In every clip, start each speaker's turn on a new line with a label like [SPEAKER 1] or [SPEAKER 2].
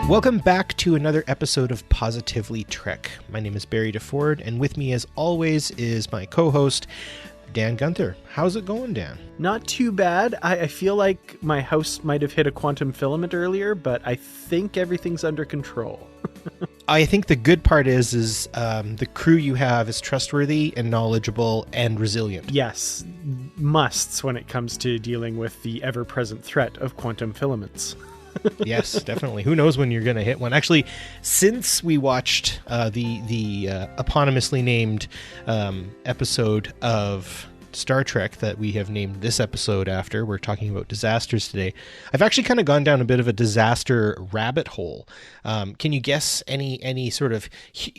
[SPEAKER 1] Welcome back to another episode of Positively Trek. My name is Barry DeFord, and with me as always is my co-host, Dan Gunther. How's it going, Dan?
[SPEAKER 2] Not too bad. I feel like my house might have hit a quantum filament earlier, but I think everything's under control.
[SPEAKER 1] I think the good part is the crew you have is trustworthy and knowledgeable and resilient.
[SPEAKER 2] Yes, musts when it comes to dealing with the ever-present threat of quantum filaments.
[SPEAKER 1] Yes, definitely. Who knows when you're going to hit one? Actually, since we watched the eponymously named episode of Star Trek that we have named this episode after, we're talking about disasters today, I've actually kind of gone down a bit of a disaster rabbit hole. Can you guess any sort of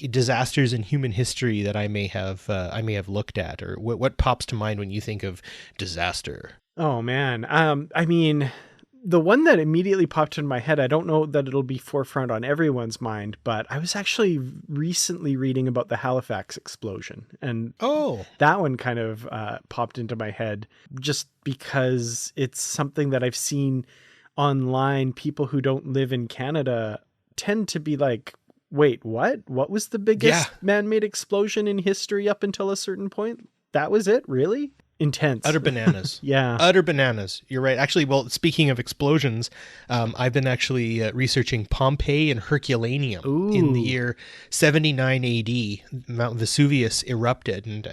[SPEAKER 1] disasters in human history that I may have looked at, or what pops to mind when you think of disaster?
[SPEAKER 2] Oh man, I mean, the one that immediately popped in my head, I don't know that it'll be forefront on everyone's mind, but I was actually recently reading about the Halifax explosion. And that one kind of popped into my head just because it's something that I've seen online. People who don't live in Canada tend to be like, wait, what? What was the biggest man-made explosion in history up until a certain point? That was it? Really? Intense.
[SPEAKER 1] Utter bananas.
[SPEAKER 2] Yeah.
[SPEAKER 1] Utter bananas. You're right. Actually, well, speaking of explosions, I've been actually researching Pompeii and Herculaneum.
[SPEAKER 2] Ooh.
[SPEAKER 1] In the year 79 AD. Mount Vesuvius erupted. And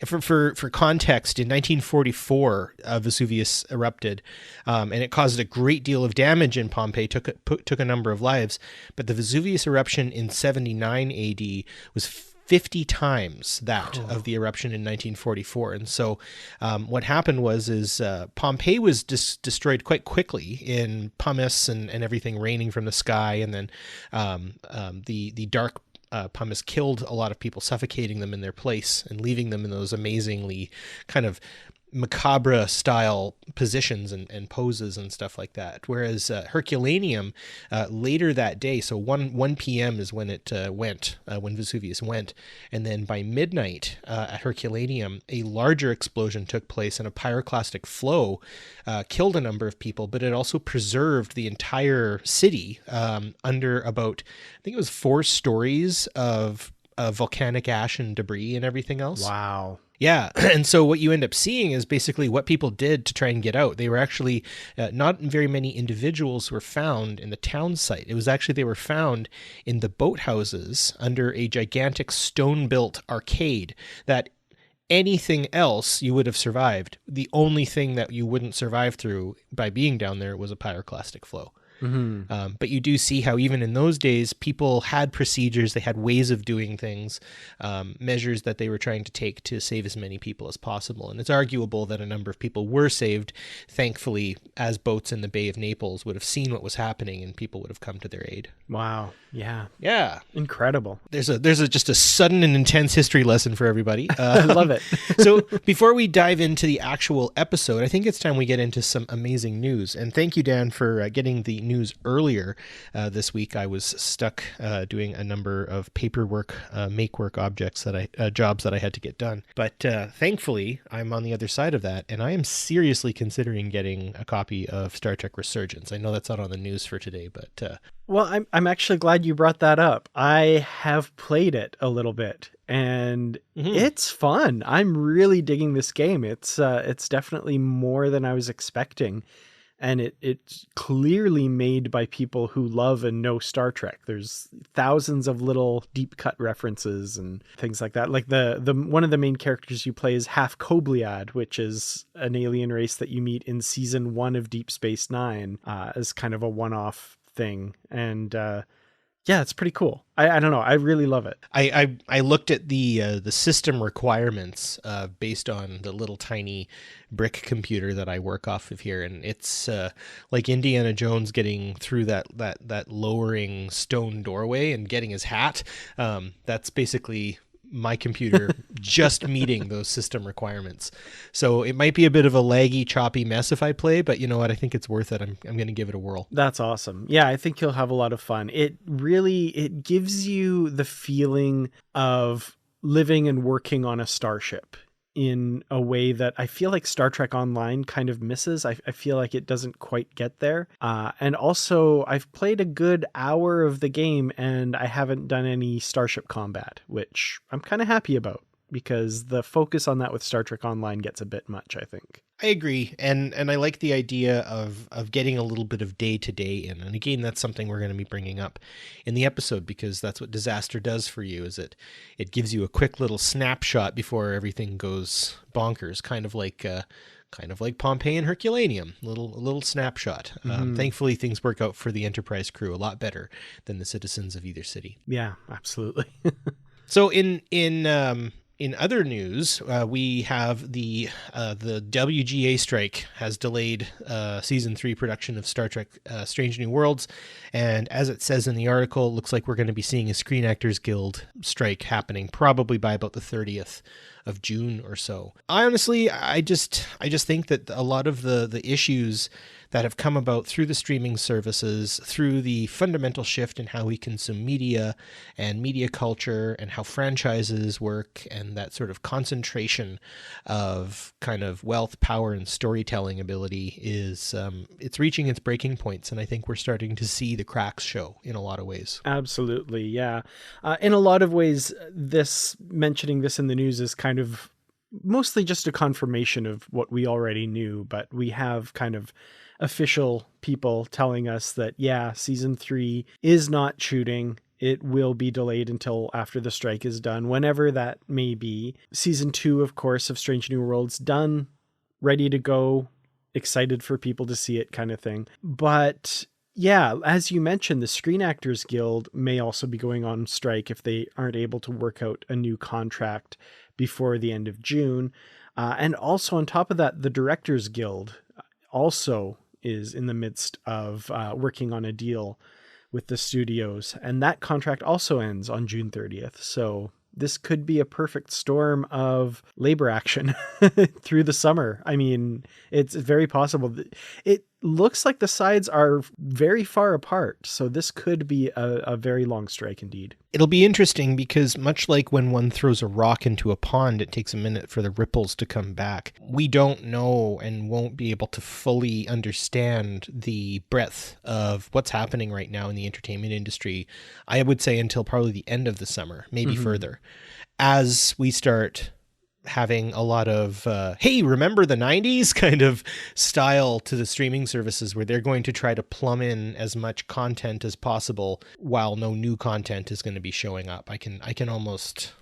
[SPEAKER 1] for context, in 1944, Vesuvius erupted, and it caused a great deal of damage in Pompeii, took a number of lives. But the Vesuvius eruption in 79 AD was 50 times that of the eruption in 1944. And so what happened was Pompeii was destroyed quite quickly in pumice and everything raining from the sky. And then the dark pumice killed a lot of people, suffocating them in their place and leaving them in those amazingly kind of macabre style positions and poses and stuff like that. Whereas Herculaneum later that day, so 1 p.m. is when it went, when Vesuvius went, and then by midnight at Herculaneum, a larger explosion took place and a pyroclastic flow killed a number of people, but it also preserved the entire city under about, I think it was 4 stories of volcanic ash and debris and everything else.
[SPEAKER 2] Wow.
[SPEAKER 1] Yeah. And so what you end up seeing is basically what people did to try and get out. They were actually not very many individuals were found in the town site. It was actually they were found in the boathouses under a gigantic stone-built arcade that anything else you would have survived. The only thing that you wouldn't survive through by being down there was a pyroclastic flow. Mm-hmm. But you do see how even in those days, people had procedures, they had ways of doing things, measures that they were trying to take to save as many people as possible. And it's arguable that a number of people were saved, thankfully, as boats in the Bay of Naples would have seen what was happening and people would have come to their aid.
[SPEAKER 2] Wow. Yeah.
[SPEAKER 1] Yeah.
[SPEAKER 2] Incredible.
[SPEAKER 1] There's just a sudden and intense history lesson for everybody.
[SPEAKER 2] I love it.
[SPEAKER 1] So before we dive into the actual episode, I think it's time we get into some amazing news. And thank you, Dan, for getting the news earlier this week. I was stuck doing a number of paperwork, make-work jobs that I had to get done. But thankfully, I'm on the other side of that, and I am seriously considering getting a copy of Star Trek Resurgence. I know that's not on the news for today, but...
[SPEAKER 2] Well, I'm actually glad you brought that up. I have played it a little bit, and it's fun. I'm really digging this game. It's definitely more than I was expecting, and it's clearly made by people who love and know Star Trek. There's thousands of little deep cut references and things like that. Like the one of the main characters you play is half Kobliad, which is an alien race that you meet in season 1 of Deep Space Nine as kind of a one-off thing. And yeah, it's pretty cool. I don't know. I really love it.
[SPEAKER 1] I looked at the system requirements based on the little tiny brick computer that I work off of here, and it's like Indiana Jones getting through that lowering stone doorway and getting his hat. That's basically my computer just meeting those system requirements. So it might be a bit of a laggy, choppy mess if I play, but you know what? I think it's worth it. I'm going to give it a whirl.
[SPEAKER 2] That's awesome. Yeah, I think you'll have a lot of fun. It gives you the feeling of living and working on a starship. in a way that I feel like Star Trek Online kind of misses. I feel like it doesn't quite get there. And also, I've played a good hour of the game and I haven't done any starship combat, which I'm kind of happy about, because the focus on that with Star Trek Online gets a bit much, I think.
[SPEAKER 1] I agree, and I like the idea of getting a little bit of day-to-day in. And again, that's something we're going to be bringing up in the episode, because that's what Disaster does for you, is it gives you a quick little snapshot before everything goes bonkers, kind of like Pompeii and Herculaneum, a little snapshot. Thankfully, things work out for the Enterprise crew a lot better than the citizens of either city.
[SPEAKER 2] Yeah, absolutely.
[SPEAKER 1] So in other news, we have the WGA Strike has delayed season 3 production of Star Trek Strange New Worlds, and as it says in the article, it looks like we're going to be seeing a Screen Actors Guild strike happening probably by about the 30th of June or so. I just think that a lot of the issues that have come about through the streaming services, through the fundamental shift in how we consume media and media culture and how franchises work, and that sort of concentration of kind of wealth, power, and storytelling ability is it's reaching its breaking points, and I think we're starting to see the cracks show in a lot of ways.
[SPEAKER 2] Absolutely, yeah. In a lot of ways, mentioning this in the news is kind of mostly just a confirmation of what we already knew, but we have kind of official people telling us that, yeah, season 3 is not shooting. It will be delayed until after the strike is done, whenever that may be. Season 2, of course, of Strange New Worlds done, ready to go, excited for people to see it kind of thing. But yeah, as you mentioned, the Screen Actors Guild may also be going on strike if they aren't able to work out a new contract before the end of June. And also on top of that, the Directors Guild also is in the midst of working on a deal with the studios, and that contract also ends on June 30th. So this could be a perfect storm of labor action through the summer. I mean, it's very possible. It looks like the sides are very far apart, so this could be a very long strike indeed.
[SPEAKER 1] It'll be interesting because much like when one throws a rock into a pond, it takes a minute for the ripples to come back. We don't know and won't be able to fully understand the breadth of what's happening right now in the entertainment industry, I would say, until probably the end of the summer, maybe further, as we start having a lot of, hey, remember the 90s kind of style to the streaming services, where they're going to try to plumb in as much content as possible while no new content is going to be showing up. I can almost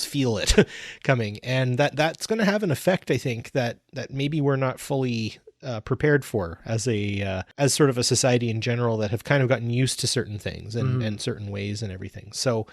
[SPEAKER 1] feel it coming, and that's going to have an effect, I think, that maybe we're not fully prepared for as sort of a society in general that have kind of gotten used to certain things and certain ways and everything. So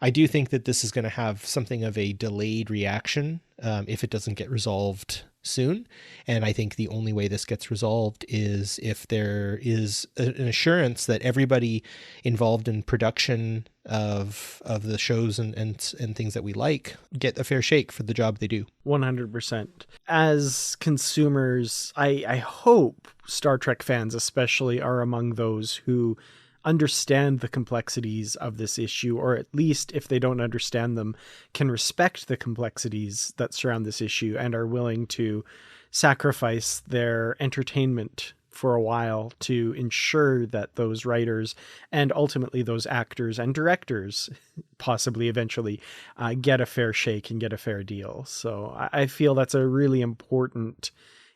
[SPEAKER 1] I do think that this is going to have something of a delayed reaction if it doesn't get resolved soon. And I think the only way this gets resolved is if there is an assurance that everybody involved in production of the shows and things that we like get a fair shake for the job they do.
[SPEAKER 2] 100%. As consumers, I hope Star Trek fans especially are among those who understand the complexities of this issue, or at least if they don't understand them, can respect the complexities that surround this issue and are willing to sacrifice their entertainment for a while to ensure that those writers and ultimately those actors and directors possibly eventually get a fair shake and get a fair deal. So I feel that's a really important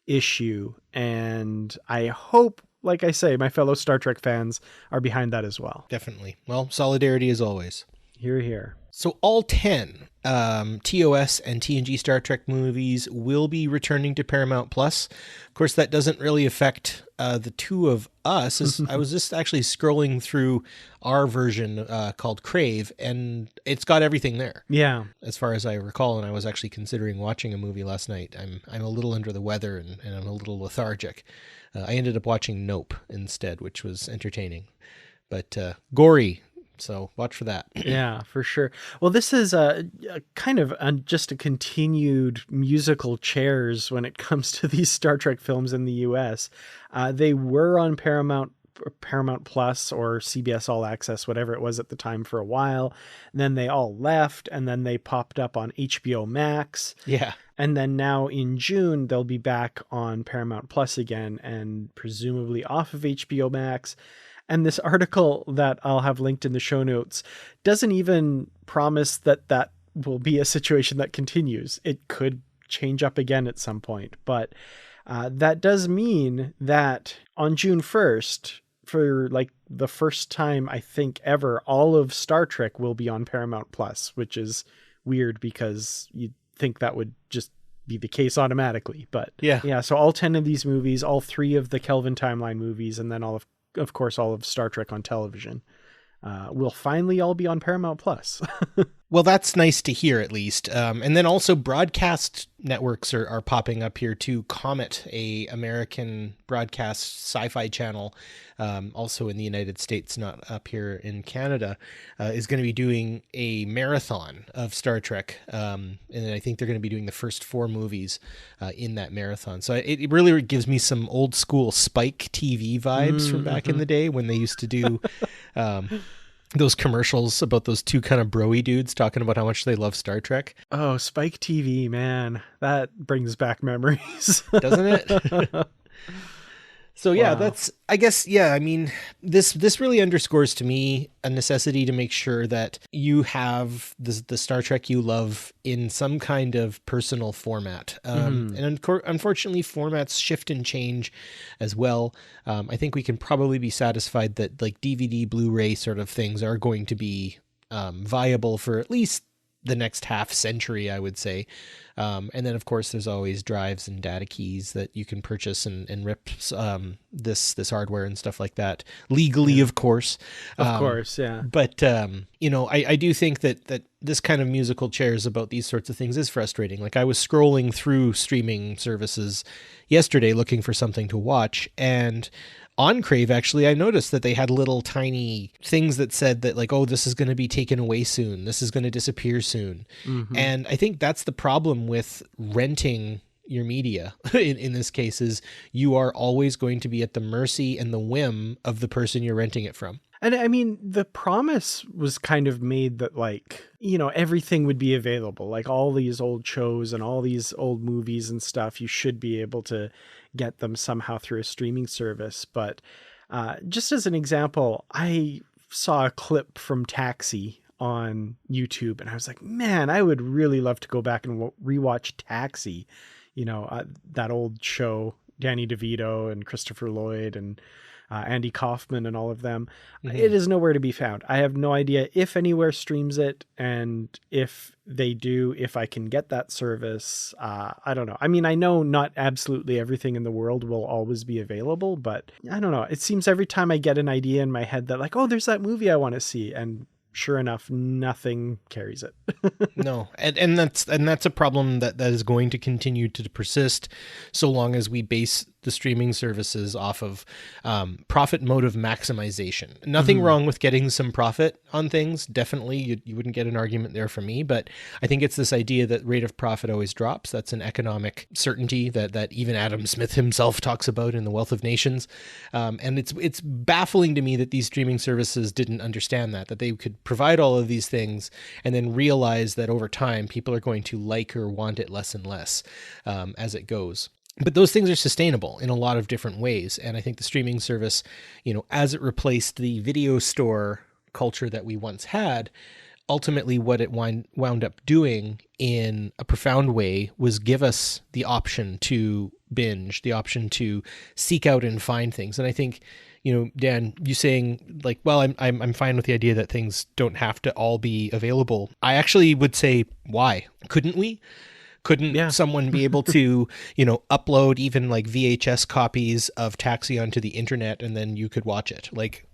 [SPEAKER 2] issue, and I hope, like I say, my fellow Star Trek fans are behind that as well.
[SPEAKER 1] Definitely. Well, solidarity as always.
[SPEAKER 2] Hear, hear.
[SPEAKER 1] So all 10 TOS and TNG Star Trek movies will be returning to Paramount Plus. Of course, that doesn't really affect the two of us. I was just actually scrolling through our version called Crave, and it's got everything there.
[SPEAKER 2] Yeah.
[SPEAKER 1] As far as I recall, and I was actually considering watching a movie last night. I'm a little under the weather and I'm a little lethargic. I ended up watching Nope instead, which was entertaining, but gory. So watch for that.
[SPEAKER 2] Yeah, for sure. Well, this is a kind of just a continued musical chairs when it comes to these Star Trek films in the US. They were on Paramount Paramount Plus or CBS All Access, whatever it was at the time, for a while. And then they all left, and then they popped up on HBO Max.
[SPEAKER 1] Yeah.
[SPEAKER 2] And then now in June, they'll be back on Paramount Plus again, and presumably off of HBO Max. And this article that I'll have linked in the show notes doesn't even promise that that will be a situation that continues. It could change up again at some point, but that does mean that on June 1st, for like the first time, I think ever, all of Star Trek will be on Paramount Plus, which is weird because you'd think that would just be the case automatically. But yeah, so all 10 of these movies, all 3 of the Kelvin timeline movies, and then all of course, all of Star Trek on television, will finally all be on Paramount Plus.
[SPEAKER 1] Well, that's nice to hear, at least. And then also broadcast networks are popping up here too. Comet, a American broadcast sci-fi channel, also in the United States, not up here in Canada, is going to be doing a marathon of Star Trek. And I think they're going to be doing the first 4 movies in that marathon. So it really gives me some old school Spike TV vibes from back in the day when they used to do those commercials about those 2 kind of bro-y dudes talking about how much they love Star Trek.
[SPEAKER 2] Oh, Spike TV, man. That brings back memories.
[SPEAKER 1] Doesn't it? So yeah, that's, I guess, yeah, I mean, this really underscores to me a necessity to make sure that you have the Star Trek you love in some kind of personal format. And unfortunately, formats shift and change as well. I think we can probably be satisfied that like DVD, Blu-ray sort of things are going to be viable for at least the next half century, I would say. And then of course there's always drives and data keys that you can purchase and rip this hardware and stuff like that legally, of course.
[SPEAKER 2] Of course, yeah.
[SPEAKER 1] But you know, I do think that this kind of musical chairs about these sorts of things is frustrating. Like I was scrolling through streaming services yesterday looking for something to watch, and on Crave, actually, I noticed that they had little tiny things that said that like, oh, this is going to be taken away soon. This is going to disappear soon. And I think that's the problem with renting your media in this case, is you are always going to be at the mercy and the whim of the person you're renting it from.
[SPEAKER 2] And I mean, the promise was kind of made that, like, you know, everything would be available, like all these old shows and all these old movies and stuff. You should be able to get them somehow through a streaming service. But just as an example, I saw a clip from Taxi on YouTube and I was like, man, I would really love to go back and rewatch Taxi. You know, that old show, Danny DeVito and Christopher Lloyd and Andy Kaufman and all of them. It is nowhere to be found. I have no idea if anywhere streams it, and if they do, if I can get that service. I don't know. I mean, I know not absolutely everything in the world will always be available, but I don't know. It seems every time I get an idea in my head that like, oh, there's that movie I want to see, and sure enough, nothing carries it.
[SPEAKER 1] No. And that's a problem that is going to continue to persist so long as we base the streaming services off of profit motive maximization. Nothing wrong with getting some profit on things. Definitely, you wouldn't get an argument there from me, but I think it's this idea that rate of profit always drops. That's an economic certainty that even Adam Smith himself talks about in The Wealth of Nations. And it's baffling to me that these streaming services didn't understand that they could provide all of these things and then realize that over time, people are going to like or want it less and less as it goes. But those things are sustainable in a lot of different ways. And I think the streaming service, you know, as it replaced the video store culture that we once had, ultimately what it wound up doing in a profound way was give us the option to binge, the option to seek out and find things. And I think, you know, Dan, you saying like, well, I'm fine with the idea that things don't have to all be available. I actually would say, why? Couldn't we? Couldn't someone be able to, you know, upload even like VHS copies of Taxi onto the internet and then you could watch it? Like,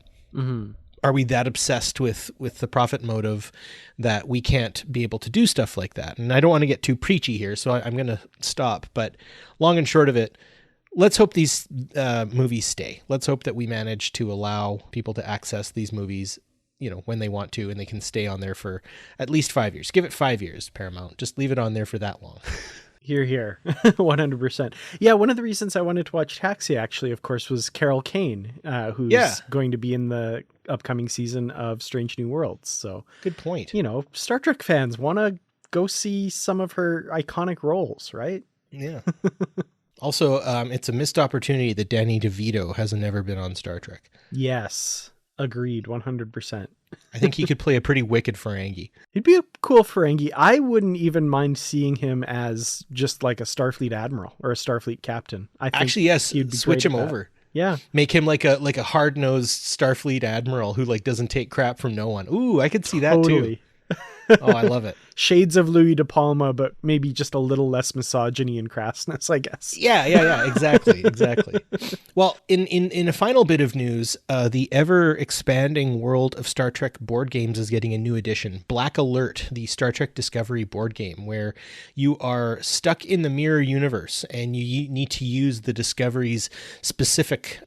[SPEAKER 1] are we that obsessed with the profit motive that we can't be able to do stuff like that? And I don't want to get too preachy here, so I'm going to stop. But long and short of it, let's hope these movies stay. Let's hope that we manage to allow people to access these movies, you know, when they want to, and they can stay on there for at least 5 years. Give it 5 years, Paramount. Just leave it on there for that long.
[SPEAKER 2] Hear, hear. 100%. Yeah, one of the reasons I wanted to watch Taxi, actually, of course, was Carol Kane, who's going to be in the upcoming season of Strange New Worlds. So,
[SPEAKER 1] good point.
[SPEAKER 2] You know, Star Trek fans want to go see some of her iconic roles, right?
[SPEAKER 1] Yeah. Also, it's a missed opportunity that Danny DeVito hasn't ever been on Star Trek.
[SPEAKER 2] Yes. Agreed. 100%.
[SPEAKER 1] I think he could play a pretty wicked Ferengi.
[SPEAKER 2] He'd be a cool Ferengi. I wouldn't even mind seeing him as just like a Starfleet admiral or a Starfleet captain. I think
[SPEAKER 1] actually, yes, switch him over.
[SPEAKER 2] Yeah.
[SPEAKER 1] Make him like a hard-nosed Starfleet admiral who like doesn't take crap from no one. Ooh, I could see that too. Oh, I love it.
[SPEAKER 2] Shades of Louis De Palma, but maybe just a little less misogyny and crassness, I guess.
[SPEAKER 1] Yeah. Exactly. Well, in a final bit of news, the ever-expanding world of Star Trek board games is getting a new edition, Black Alert, the Star Trek Discovery board game, where you are stuck in the mirror universe and you need to use the Discovery's specific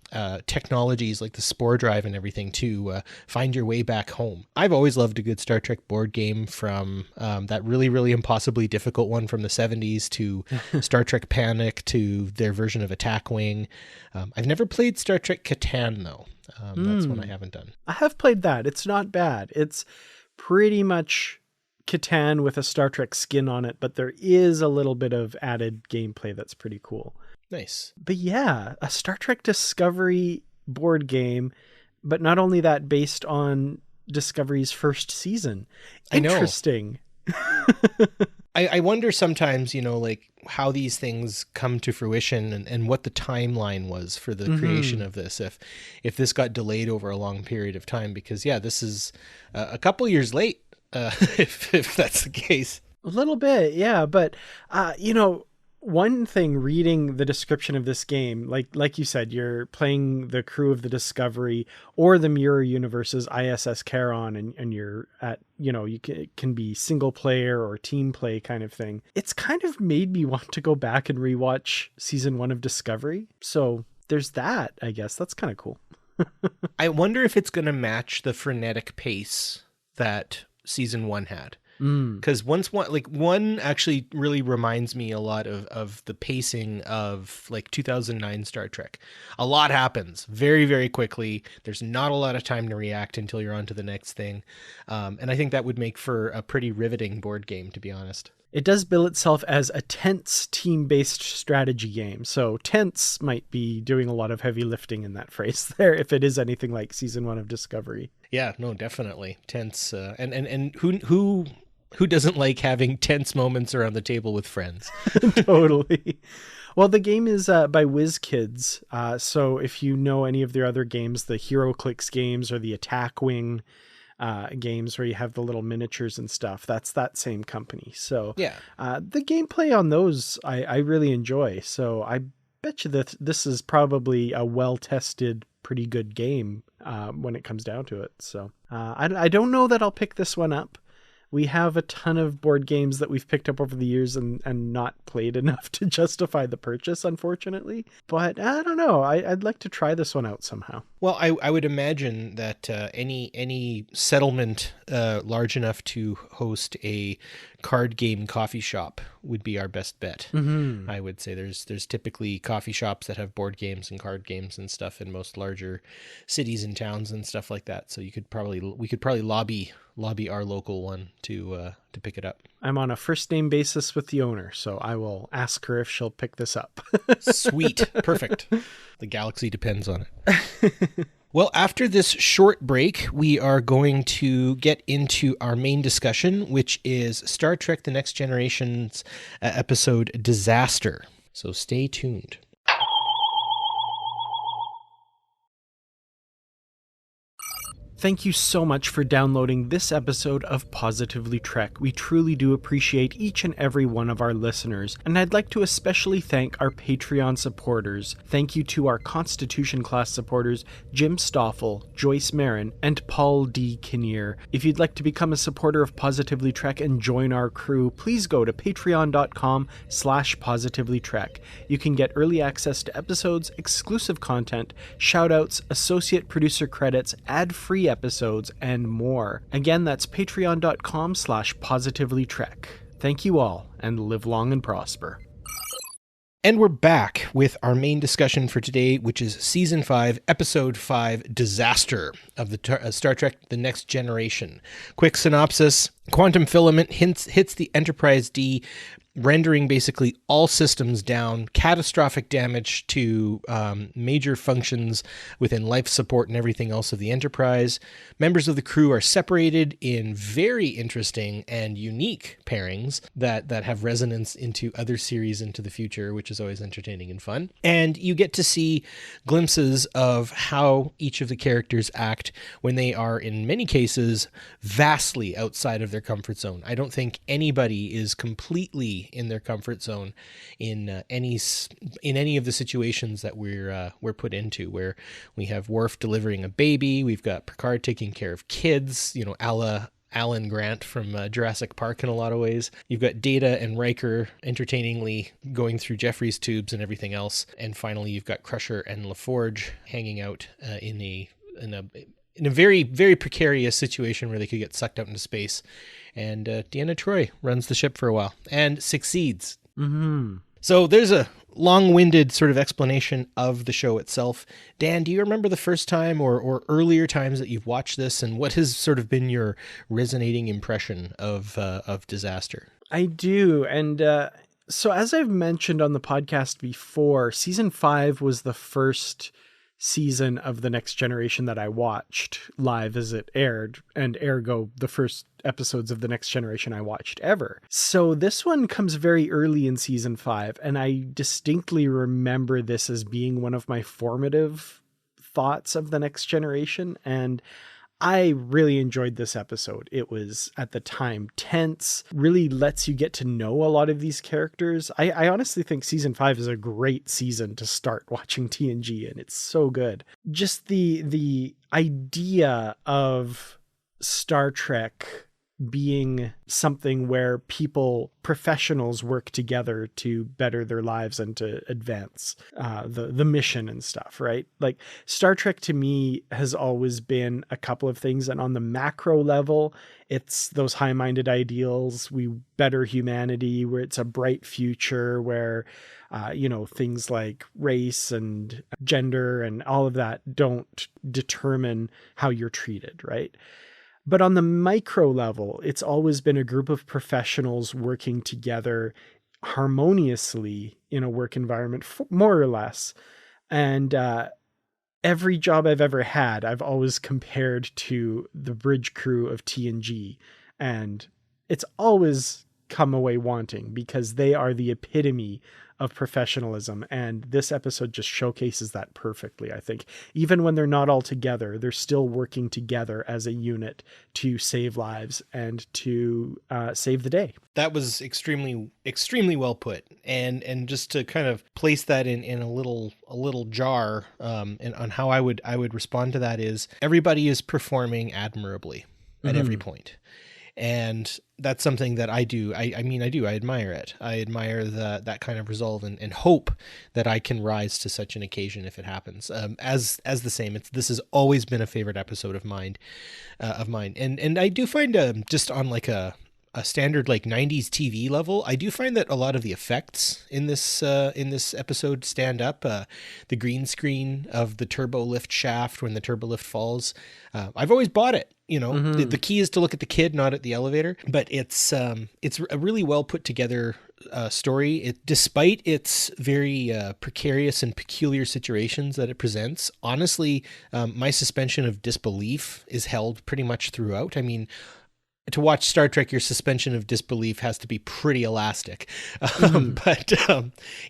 [SPEAKER 1] technologies like the spore drive and everything to find your way back home. I've always loved a good Star Trek board game, from that really, really impossibly difficult one from the 70s to Star Trek Panic to their version of Attack Wing. I've never played Star Trek Catan, though. That's one I haven't done.
[SPEAKER 2] I have played that. It's not bad. It's pretty much Catan with a Star Trek skin on it, but there is a little bit of added gameplay that's pretty cool.
[SPEAKER 1] Nice.
[SPEAKER 2] But yeah, a Star Trek Discovery board game, but not only that, based on Discovery's first season. Interesting.
[SPEAKER 1] I wonder sometimes, like how these things come to fruition and what the timeline was for the creation of this, if this got delayed over a long period of time, because this is a couple years late, if that's the case.
[SPEAKER 2] A little bit, yeah, but one thing, reading the description of this game, like you said, you're playing the crew of the Discovery or the Mirror Universe's ISS Charon, and you're at, it can be single player or team play kind of thing. It's kind of made me want to go back and rewatch season 1 of Discovery. So there's that, I guess. That's kind of cool.
[SPEAKER 1] I wonder if it's going to match the frenetic pace that season 1 had. Because one actually really reminds me a lot of the pacing of like 2009 Star Trek. A lot happens very, very quickly. There's not a lot of time to react until you're on to the next thing. And I think that would make for a pretty riveting board game, to be honest.
[SPEAKER 2] It does bill itself as a tense team-based strategy game. So tense might be doing a lot of heavy lifting in that phrase there, if it is anything like season 1 of Discovery.
[SPEAKER 1] Yeah, no, definitely tense. And who doesn't like having tense moments around the table with friends?
[SPEAKER 2] Totally. Well, the game is by WizKids. So if you know any of their other games, the HeroClix games or the Attack Wing games where you have the little miniatures and stuff, that's that same company. So
[SPEAKER 1] yeah,
[SPEAKER 2] the gameplay on those I really enjoy. So I bet you that this is probably a well-tested, pretty good game when it comes down to it. So I don't know that I'll pick this one up. We have a ton of board games that we've picked up over the years and not played enough to justify the purchase, unfortunately. But I don't know. I'd like to try this one out somehow. Well,
[SPEAKER 1] I would imagine that any settlement large enough to host a card game coffee shop would be our best bet. Mm-hmm. I would say there's typically coffee shops that have board games and card games and stuff in most larger cities and towns and stuff like that. So we could probably lobby our local one to pick it up.
[SPEAKER 2] I'm on a first name basis with the owner, so I will ask her if she'll pick this up.
[SPEAKER 1] Sweet. Perfect. The galaxy depends on it. Well, after this short break, we are going to get into our main discussion, which is Star Trek The Next Generation's episode Disaster. So stay tuned.
[SPEAKER 2] Thank you so much for downloading this episode of Positively Trek. We truly do appreciate each and every one of our listeners, and I'd like to especially thank our Patreon supporters. Thank you to our Constitution class supporters, Jim Stoffel, Joyce Marin, and Paul D. Kinnear. If you'd like to become a supporter of Positively Trek and join our crew, please go to patreon.com/positivelytrek. You can get early access to episodes, exclusive content, shoutouts, associate producer credits, ad-free episodes, and more. Again, that's patreon.com/positivelytrek. Thank you all, and live long and prosper.
[SPEAKER 1] And we're back with our main discussion for today, which is Season 5, Episode 5, Disaster of the Star Trek The Next Generation. Quick synopsis. Quantum filament hits the Enterprise D, rendering basically all systems down, catastrophic damage to major functions within life support and everything else of the Enterprise. Members of the crew are separated in very interesting and unique pairings that have resonance into other series into the future, which is always entertaining and fun. And you get to see glimpses of how each of the characters act when they are, in many cases, vastly outside of their comfort zone. I don't think anybody is completely in their comfort zone in any of the situations that we're put into, where we have Worf delivering a baby, we've got Picard taking care of kids, a la Alan Grant from Jurassic Park in a lot of ways. You've got Data and Riker entertainingly going through Jeffrey's tubes and everything else, and finally you've got Crusher and LaForge hanging out in a very, very precarious situation where they could get sucked out into space. And Deanna Troi runs the ship for a while and succeeds.
[SPEAKER 2] Mm-hmm.
[SPEAKER 1] So there's a long-winded sort of explanation of the show itself. Dan, do you remember the first time or earlier times that you've watched this, and what has sort of been your resonating impression of Disaster?
[SPEAKER 2] I do. And so as I've mentioned on the podcast before, Season 5 was the first season of The Next Generation that I watched live as it aired, and ergo the first episodes of The Next Generation I watched ever. So this one comes very early in Season 5, and I distinctly remember this as being one of my formative thoughts of The Next Generation, and I really enjoyed this episode. It was, at the time, tense, really lets you get to know a lot of these characters. I honestly think Season 5 is a great season to start watching TNG, and it's so good. Just the idea of Star Trek being something where professionals work together to better their lives and to advance the mission and stuff, right? Like, Star Trek to me has always been a couple of things, and on the macro level, it's those high-minded ideals, we better humanity, where it's a bright future where things like race and gender and all of that don't determine how you're treated, right? But on the micro level, it's always been a group of professionals working together harmoniously in a work environment, more or less. And every job I've ever had, I've always compared to the bridge crew of TNG. And it's always come away wanting, because they are the epitome of professionalism, and this episode just showcases that perfectly. I think even when they're not all together, they're still working together as a unit to save lives and to save the day.
[SPEAKER 1] That was extremely, extremely well put, and just to kind of place that in a little jar, and on how I would respond to that is, everybody is performing admirably at every point. And that's something that I do. I admire it. I admire that kind of resolve and hope that I can rise to such an occasion if it happens. As the same, this has always been a favorite episode of mine. And I do find just on like a standard like 90s TV level, I do find that a lot of the effects in this episode stand up. The green screen of the turbo lift shaft when the turbo lift falls. I've always bought it. The key is to look at the kid, not at the elevator. But it's a really well put together story. Despite its very precarious and peculiar situations that it presents, honestly, my suspension of disbelief is held pretty much throughout. I mean, to watch Star Trek, your suspension of disbelief has to be pretty elastic. But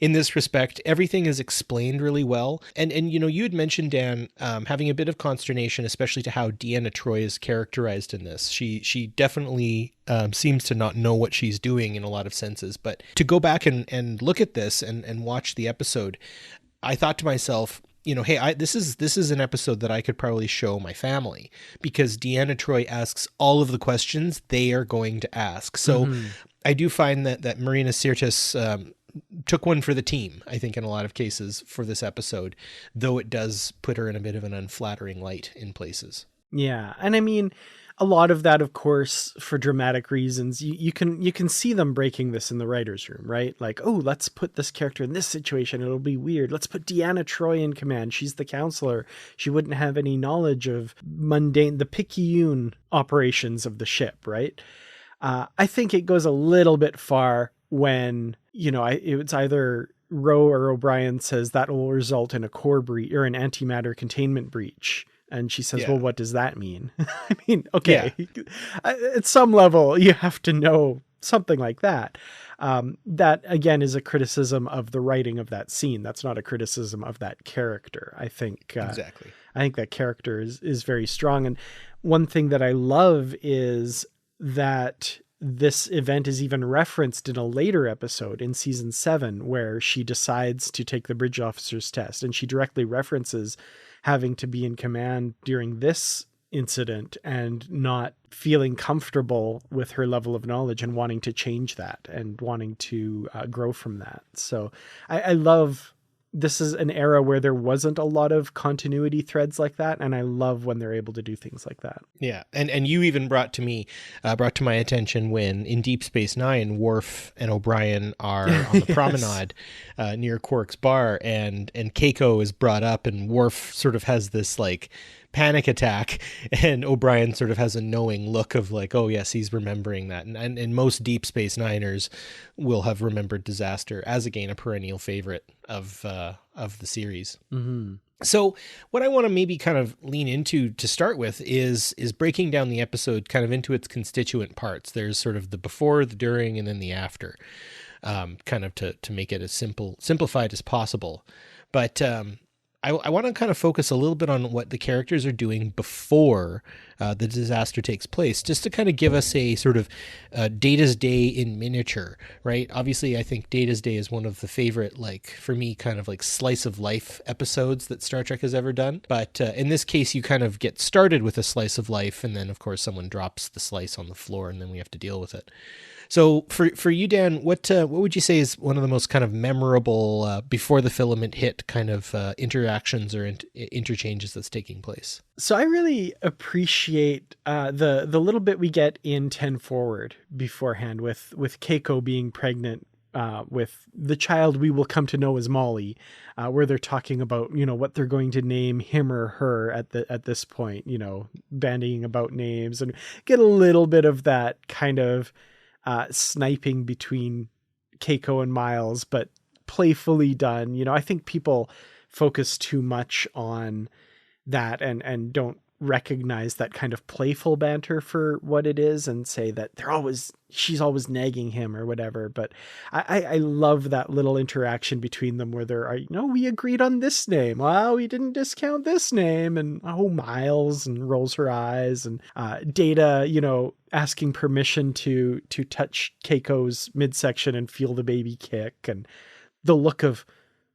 [SPEAKER 1] in this respect, everything is explained really well. And you had mentioned, Dan, having a bit of consternation, especially to how Deanna Troi is characterized in this. She definitely seems to not know what she's doing in a lot of senses. But to go back and look at this and watch the episode, I thought to myself, hey, this is an episode that I could probably show my family, because Deanna Troi asks all of the questions they are going to ask. So I do find that Marina Sirtis took one for the team, I think, in a lot of cases for this episode, though it does put her in a bit of an unflattering light in places.
[SPEAKER 2] Yeah. And I mean, a lot of that, of course, for dramatic reasons, you can see them breaking this in the writer's room, right? Like, oh, let's put this character in this situation. It'll be weird. Let's put Deanna Troi in command. She's the counselor. She wouldn't have any knowledge of the picayune operations of the ship, right? I think it goes a little bit far when, it's either Rowe or O'Brien says that will result in a core breach or an antimatter containment breach. And she says, well, what does that mean? I mean, okay, at some level, you have to know something like that. That, again, is a criticism of the writing of that scene. That's not a criticism of that character. I think
[SPEAKER 1] exactly.
[SPEAKER 2] I think that character is very strong. And one thing that I love is that this event is even referenced in a later episode in season 7, where she decides to take the bridge officer's test. And she directly references having to be in command during this incident and not feeling comfortable with her level of knowledge and wanting to change that and wanting to grow from that. So I love, this is an era where there wasn't a lot of continuity threads like that. And I love when they're able to do things like that.
[SPEAKER 1] Yeah. And you even brought to my attention when in Deep Space Nine, Worf and O'Brien are on the promenade near Quark's bar, and Keiko is brought up, and Worf sort of has this like panic attack, and O'Brien sort of has a knowing look of like, oh yes, he's remembering that. And most Deep Space Niners will have remembered Disaster as, again, a perennial favorite of the series.
[SPEAKER 2] Mm-hmm.
[SPEAKER 1] So what I want to maybe kind of lean into to start with is breaking down the episode kind of into its constituent parts. There's sort of the before, the during, and then the after, kind of to make it as simplified as possible. But I want to kind of focus a little bit on what the characters are doing before the disaster takes place, just to kind of give us a sort of Data's Day in miniature, right? Obviously, I think Data's Day is one of the favorite, like, for me, kind of like slice of life episodes that Star Trek has ever done. But in this case, you kind of get started with a slice of life, and then, of course, someone drops the slice on the floor, and then we have to deal with it. So for you, Dan, what would you say is one of the most kind of memorable before the filament hit kind of interactions or interchanges that's taking place?
[SPEAKER 2] So I really appreciate the little bit we get in 10 Forward beforehand with Keiko being pregnant with the child we will come to know as Molly, where they're talking about, what they're going to name him or her at this point, bandying about names, and get a little bit of that kind of sniping between Keiko and Miles, but playfully done. I think people focus too much on that and don't recognize that kind of playful banter for what it is, and say that she's always nagging him or whatever. But I love that little interaction between them where they're, we agreed on this name. Well, we didn't discount this name. And Miles, and rolls her eyes, and Data, asking permission to touch Keiko's midsection and feel the baby kick, and the look of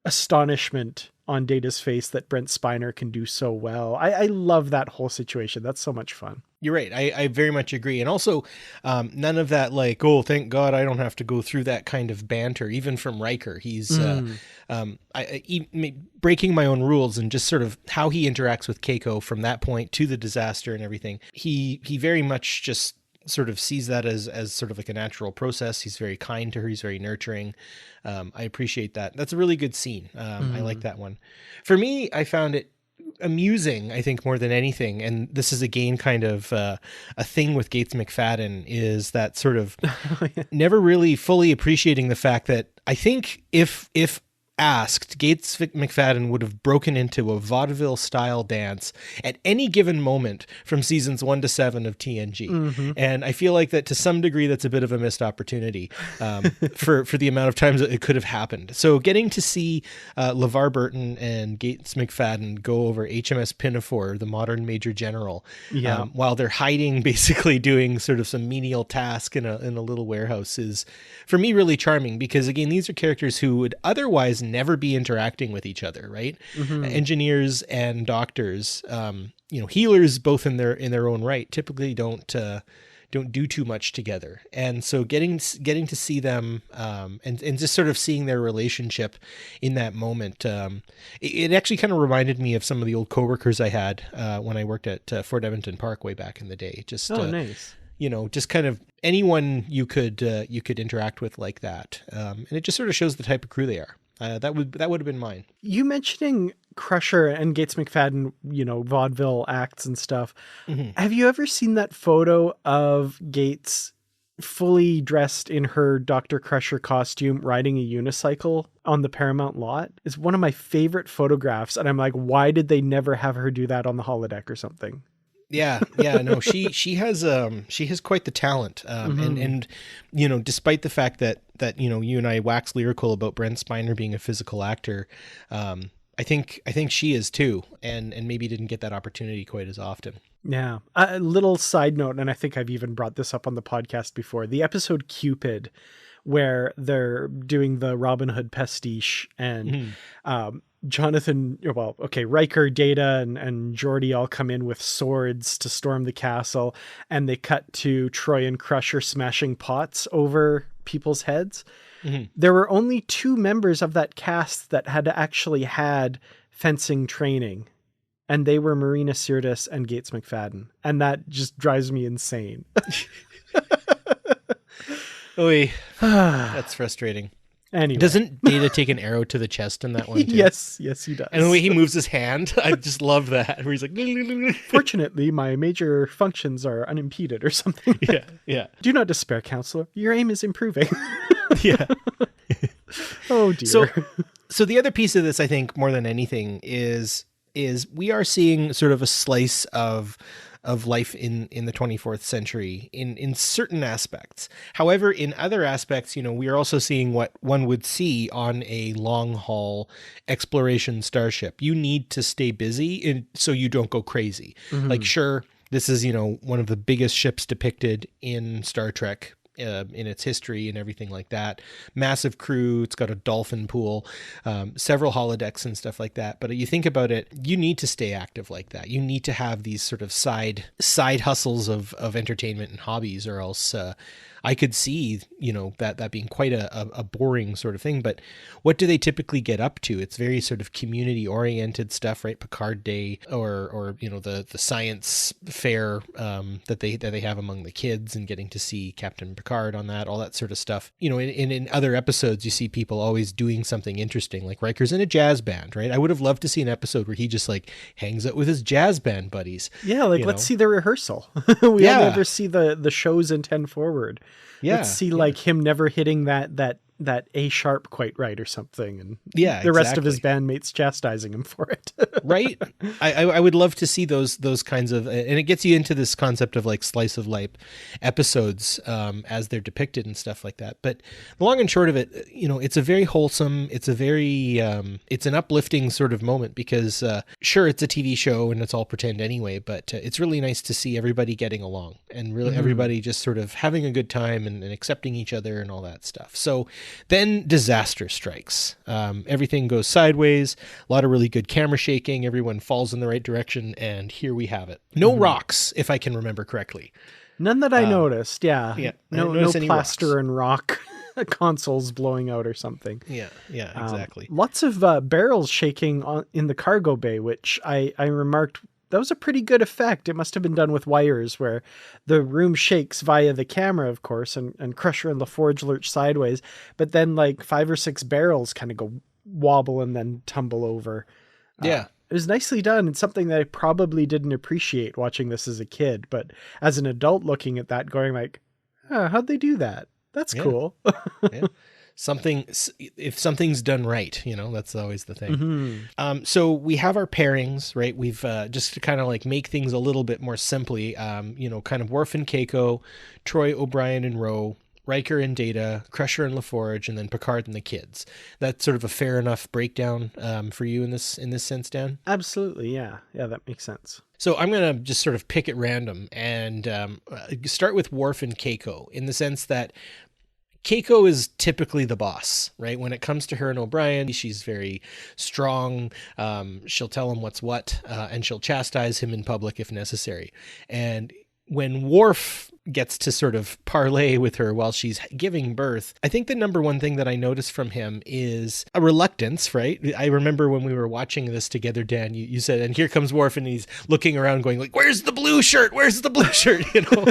[SPEAKER 2] astonishment on Data's face that Brent Spiner can do so well. I love that whole situation. That's so much fun.
[SPEAKER 1] You're right. I very much agree. And also none of that like, oh, thank God I don't have to go through that kind of banter, even from Riker. He's breaking my own rules, and just sort of how he interacts with Keiko from that point to the disaster and everything. He very much just sort of sees that as sort of like a natural process. He's very kind to her. He's very nurturing. I appreciate that. That's a really good scene. I like that one. For me, I found it amusing, I think, more than anything. And this is again kind of a thing with Gates McFadden, is that sort of never really fully appreciating the fact that I think if asked, Gates McFadden would have broken into a vaudeville style dance at any given moment from seasons 1 to 7 of TNG. Mm-hmm. And I feel like that to some degree, that's a bit of a missed opportunity for the amount of times that it could have happened. So getting to see LeVar Burton and Gates McFadden go over HMS Pinafore, the modern Major General, while they're hiding, basically doing sort of some menial task in a little warehouse, is for me really charming, because again, these are characters who would otherwise never be interacting with each other, right? Mm-hmm. Engineers and doctors, healers both in their own right, typically don't don't do too much together. And so getting to see them and just sort of seeing their relationship in that moment, it actually kind of reminded me of some of the old coworkers I had when I worked at Fort Edmonton Park way back in the day. Just
[SPEAKER 2] nice.
[SPEAKER 1] Just kind of anyone you could interact with like that, and it just sort of shows the type of crew they are. That would have been mine.
[SPEAKER 2] You mentioning Crusher and Gates McFadden, vaudeville acts and stuff. Mm-hmm. Have you ever seen that photo of Gates fully dressed in her Dr. Crusher costume riding a unicycle on the Paramount lot? It's one of my favorite photographs. And I'm like, why did they never have her do that on the holodeck or something?
[SPEAKER 1] Yeah. No, she has quite the talent. And despite the fact that, you and I wax lyrical about Brent Spiner being a physical actor, I think she is too, and maybe didn't get that opportunity quite as often.
[SPEAKER 2] Yeah. A little side note, and I think I've even brought this up on the podcast before, the episode Cupid, where they're doing the Robin Hood pastiche, and Riker, Data, and Geordi all come in with swords to storm the castle, and they cut to Troy and Crusher smashing pots over people's heads. Mm-hmm. There were only 2 members of that cast that had actually had fencing training, and they were Marina Sirtis and Gates McFadden, and that just drives me insane.
[SPEAKER 1] Oy, that's frustrating.
[SPEAKER 2] Anyway.
[SPEAKER 1] Doesn't Data take an arrow to the chest in that one too?
[SPEAKER 2] Yes, he does.
[SPEAKER 1] And the way he moves his hand, I just love that. Where he's like,
[SPEAKER 2] fortunately, my major functions are unimpeded or something.
[SPEAKER 1] Yeah.
[SPEAKER 2] Do not despair, counselor. Your aim is improving.
[SPEAKER 1] Yeah.
[SPEAKER 2] Oh dear.
[SPEAKER 1] So the other piece of this, I think, more than anything, is we are seeing sort of a slice of life in the 24th century in certain aspects. However, in other aspects, we are also seeing what one would see on a long haul exploration starship. You need to stay busy so you don't go crazy. Mm-hmm. Like, sure, this is, one of the biggest ships depicted in Star Trek in its history and everything like that. Massive crew. It's got a dolphin pool, several holodecks and stuff like that. But you think about it, you need to stay active like that. You need to have these sort of side hustles of entertainment and hobbies, or else I could see, that being quite a boring sort of thing. But what do they typically get up to? It's very sort of community oriented stuff, right? Picard Day, or the science fair that they have among the kids, and getting to see Captain Picard on that, all that sort of stuff. In other episodes, you see people always doing something interesting, like Riker's in a jazz band, right? I would have loved to see an episode where he just like hangs out with his jazz band buddies.
[SPEAKER 2] Yeah, let's see the rehearsal. We only ever see the shows in 10 Forward. Yeah, let's see him never hitting that A sharp quite right or something, and the rest of his bandmates chastising him for it.
[SPEAKER 1] Right. I would love to see those kinds of, and it gets you into this concept of like slice of life episodes as they're depicted and stuff like that. But the long and short of it, it's a very wholesome, it's a very it's an uplifting sort of moment, because sure, it's a TV show and it's all pretend anyway, but it's really nice to see everybody getting along, and really everybody just sort of having a good time and accepting each other and all that stuff. So then disaster strikes. Everything goes sideways, a lot of really good camera shaking, everyone falls in the right direction, and here we have it. No rocks, if I can remember correctly.
[SPEAKER 2] None that I noticed, yeah. No plaster
[SPEAKER 1] rocks.
[SPEAKER 2] And rock consoles blowing out or something.
[SPEAKER 1] Yeah, exactly.
[SPEAKER 2] Lots of barrels shaking in the cargo bay, which I remarked, that was a pretty good effect. It must have been done with wires, where the room shakes via the camera, of course, and Crusher and LaForge lurch sideways, but then like 5 or 6 barrels kind of go wobble and then tumble over.
[SPEAKER 1] Yeah.
[SPEAKER 2] It was nicely done. It's something that I probably didn't appreciate watching this as a kid, but as an adult looking at that, going like, how'd they do that? That's cool.
[SPEAKER 1] Yeah. If something's done right, that's always the thing. So we have our pairings, right? We've just to kind of like make things a little bit more simply, kind of Worf and Keiko, Troy, O'Brien and Ro, Riker and Data, Crusher and LaForge, and then Picard and the kids. That's sort of a fair enough breakdown for you in this sense, Dan?
[SPEAKER 2] Absolutely, yeah. Yeah, that makes sense.
[SPEAKER 1] So I'm going to just sort of pick at random and start with Worf and Keiko, in the sense that Keiko is typically the boss, right? When it comes to her and O'Brien, she's very strong. She'll tell him what's what, and she'll chastise him in public if necessary. And when Worf gets to sort of parlay with her while she's giving birth. I think the number one thing that I noticed from him is a reluctance, right? I remember when we were watching this together, Dan, you said, and here comes Worf, and he's looking around going like, where's the blue shirt? Where's the blue shirt? You know,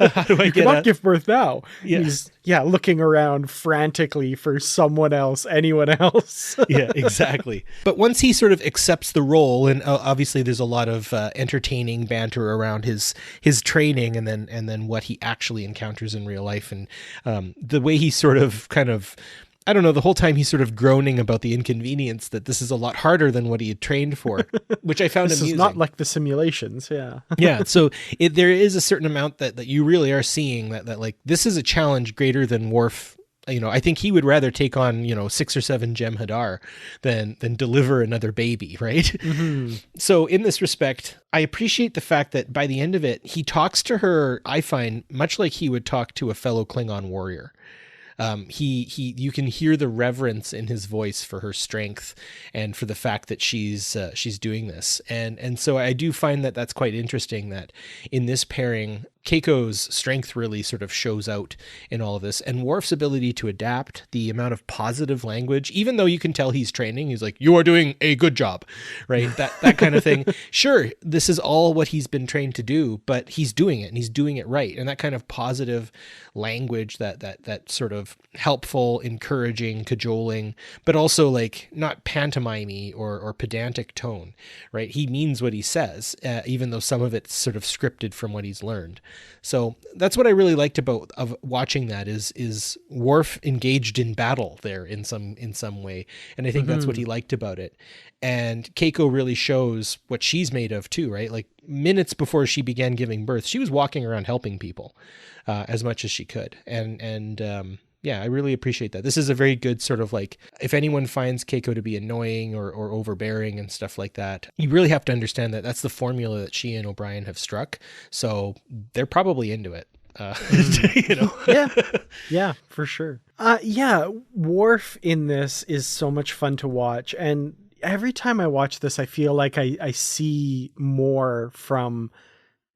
[SPEAKER 1] how do I
[SPEAKER 2] cannot give birth now.
[SPEAKER 1] Yeah.
[SPEAKER 2] He's looking around frantically for someone else, anyone else.
[SPEAKER 1] Yeah, exactly. But once he sort of accepts the role, and obviously there's a lot of entertaining banter around his training, and then what he actually encounters in real life, and the way he sort of I don't know, the whole time he's sort of groaning about the inconvenience that this is a lot harder than what he had trained for, which I found amusing.
[SPEAKER 2] This is not like the simulations, yeah.
[SPEAKER 1] Yeah, so there is a certain amount that you really are seeing that like this is a challenge greater than Worf. You know, I think he would rather take on, 6 or 7 Jem'Hadar than deliver another baby, right?
[SPEAKER 2] Mm-hmm.
[SPEAKER 1] So in this respect, I appreciate the fact that by the end of it, he talks to her, I find, much like he would talk to a fellow Klingon warrior. You can hear the reverence in his voice for her strength and for the fact that she's doing this. And so I do find that that's quite interesting that in this pairing, Keiko's strength really sort of shows out in all of this, and Worf's ability to adapt, the amount of positive language, even though you can tell he's training, he's like, you are doing a good job, right? That kind of thing. Sure, this is all what he's been trained to do, but he's doing it and he's doing it right. And that kind of positive language, that sort of helpful, encouraging, cajoling, but also like not pantomime-y or pedantic tone, right? He means what he says, even though some of it's sort of scripted from what he's learned. So that's what I really liked about watching that is Worf engaged in battle there in some way. And I think that's what he liked about it. And Keiko really shows what she's made of too, right? Like minutes before she began giving birth, she was walking around helping people as much as she could. And yeah, I really appreciate that. This is a very good sort of like, if anyone finds Keiko to be annoying or overbearing and stuff like that, you really have to understand that that's the formula that she and O'Brien have struck. So they're probably into it.
[SPEAKER 2] Yeah, for sure. Worf in this is so much fun to watch. And every time I watch this, I feel like I see more from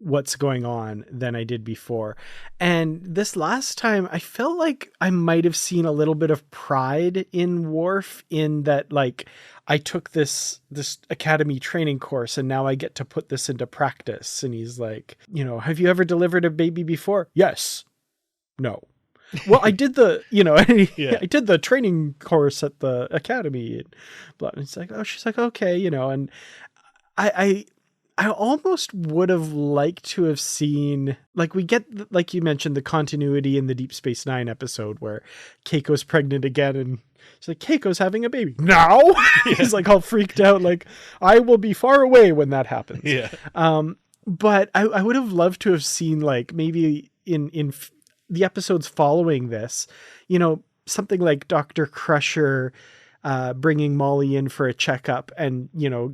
[SPEAKER 2] what's going on than I did before. And this last time I felt like I might have seen a little bit of pride in Worf, in that like I took this academy training course and now I get to put this into practice. And he's like, have you ever delivered a baby before? Yes. No. Well, I did I did the training course at the academy. And it's like, oh, she's like, okay, and I almost would have liked to have seen, like, we get, like you mentioned, the continuity in the Deep Space Nine episode where Keiko's pregnant again and she's like, Keiko's having a baby. Now? Yeah. He's like all freaked out, like, I will be far away when that happens.
[SPEAKER 1] Yeah.
[SPEAKER 2] But I would have loved to have seen, like, maybe in the episodes following this, something like Dr. Crusher bringing Molly in for a checkup and,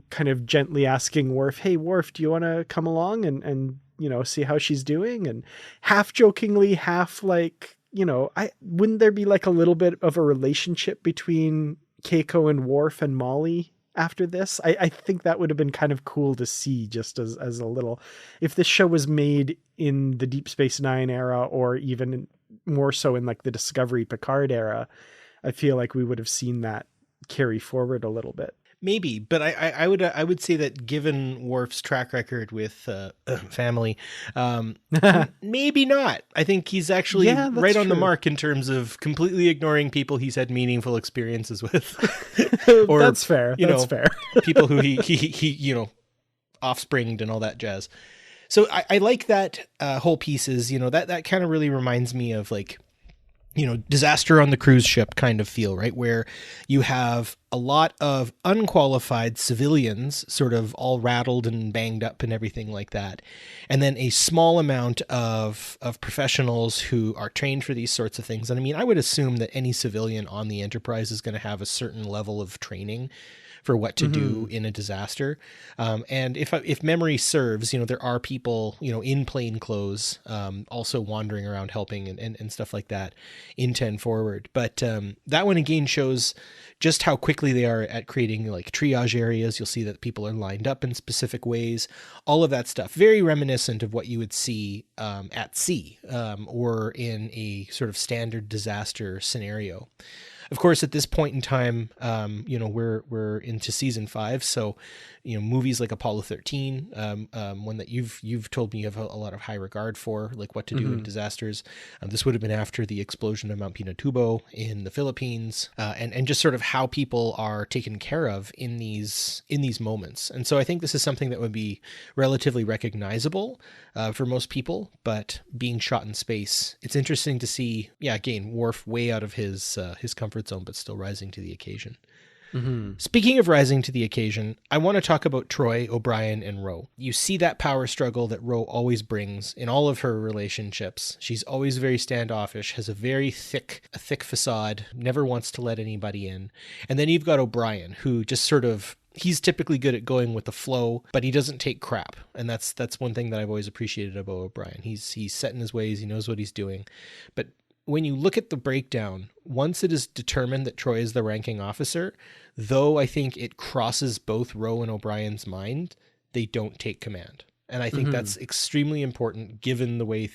[SPEAKER 2] kind of gently asking Worf, hey, Worf, do you want to come along and see how she's doing? And half jokingly, half like, wouldn't there be like a little bit of a relationship between Keiko and Worf and Molly after this? I think that would have been kind of cool to see, just as a little, if this show was made in the Deep Space Nine era, or even more so in like the Discovery Picard era, I feel like we would have seen that carry forward a little bit.
[SPEAKER 1] Maybe, but I would say that given Worf's track record with family, maybe not. I think he's actually right on the mark in terms of completely ignoring people he's had meaningful experiences with.
[SPEAKER 2] Or that's fair. That's fair.
[SPEAKER 1] People who he offspringed and all that jazz. So I like that whole piece is, that kind of really reminds me of like, disaster on the cruise ship kind of feel, right? Where you have a lot of unqualified civilians sort of all rattled and banged up and everything like that. And then a small amount of professionals who are trained for these sorts of things. And I mean, I would assume that any civilian on the Enterprise is going to have a certain level of training for what to do in a disaster. And if memory serves, there are people, in plain clothes, also wandering around helping and stuff like that in 10 Forward. But that one again shows just how quickly they are at creating like triage areas. You'll see that people are lined up in specific ways, all of that stuff. Very reminiscent of what you would see at sea or in a sort of standard disaster scenario. Of course, at this point in time, we're into season 5. So, movies like Apollo 13, one that you've told me you have a lot of high regard for, like what to do in disasters. This would have been after the explosion of Mount Pinatubo in the Philippines, and just sort of how people are taken care of in these moments. And so I think this is something that would be relatively recognizable for most people, but being shot in space, it's interesting to see, again, Worf way out of his comfort zone, but still rising to the occasion. Speaking of rising to the occasion, I want to talk about Troi, O'Brien, and Ro. You see that power struggle that Ro always brings in all of her relationships. She's always very standoffish, has a very thick facade, never wants to let anybody in. And then you've got O'Brien, who just sort of, he's typically good at going with the flow, but he doesn't take crap. And that's one thing that I've always appreciated about O'Brien. He's set in his ways, he knows what he's doing. But when you look at the breakdown, once it is determined that Troi is the ranking officer, though I think it crosses both Ro and O'Brien's mind, they don't take command. And I think that's extremely important given the way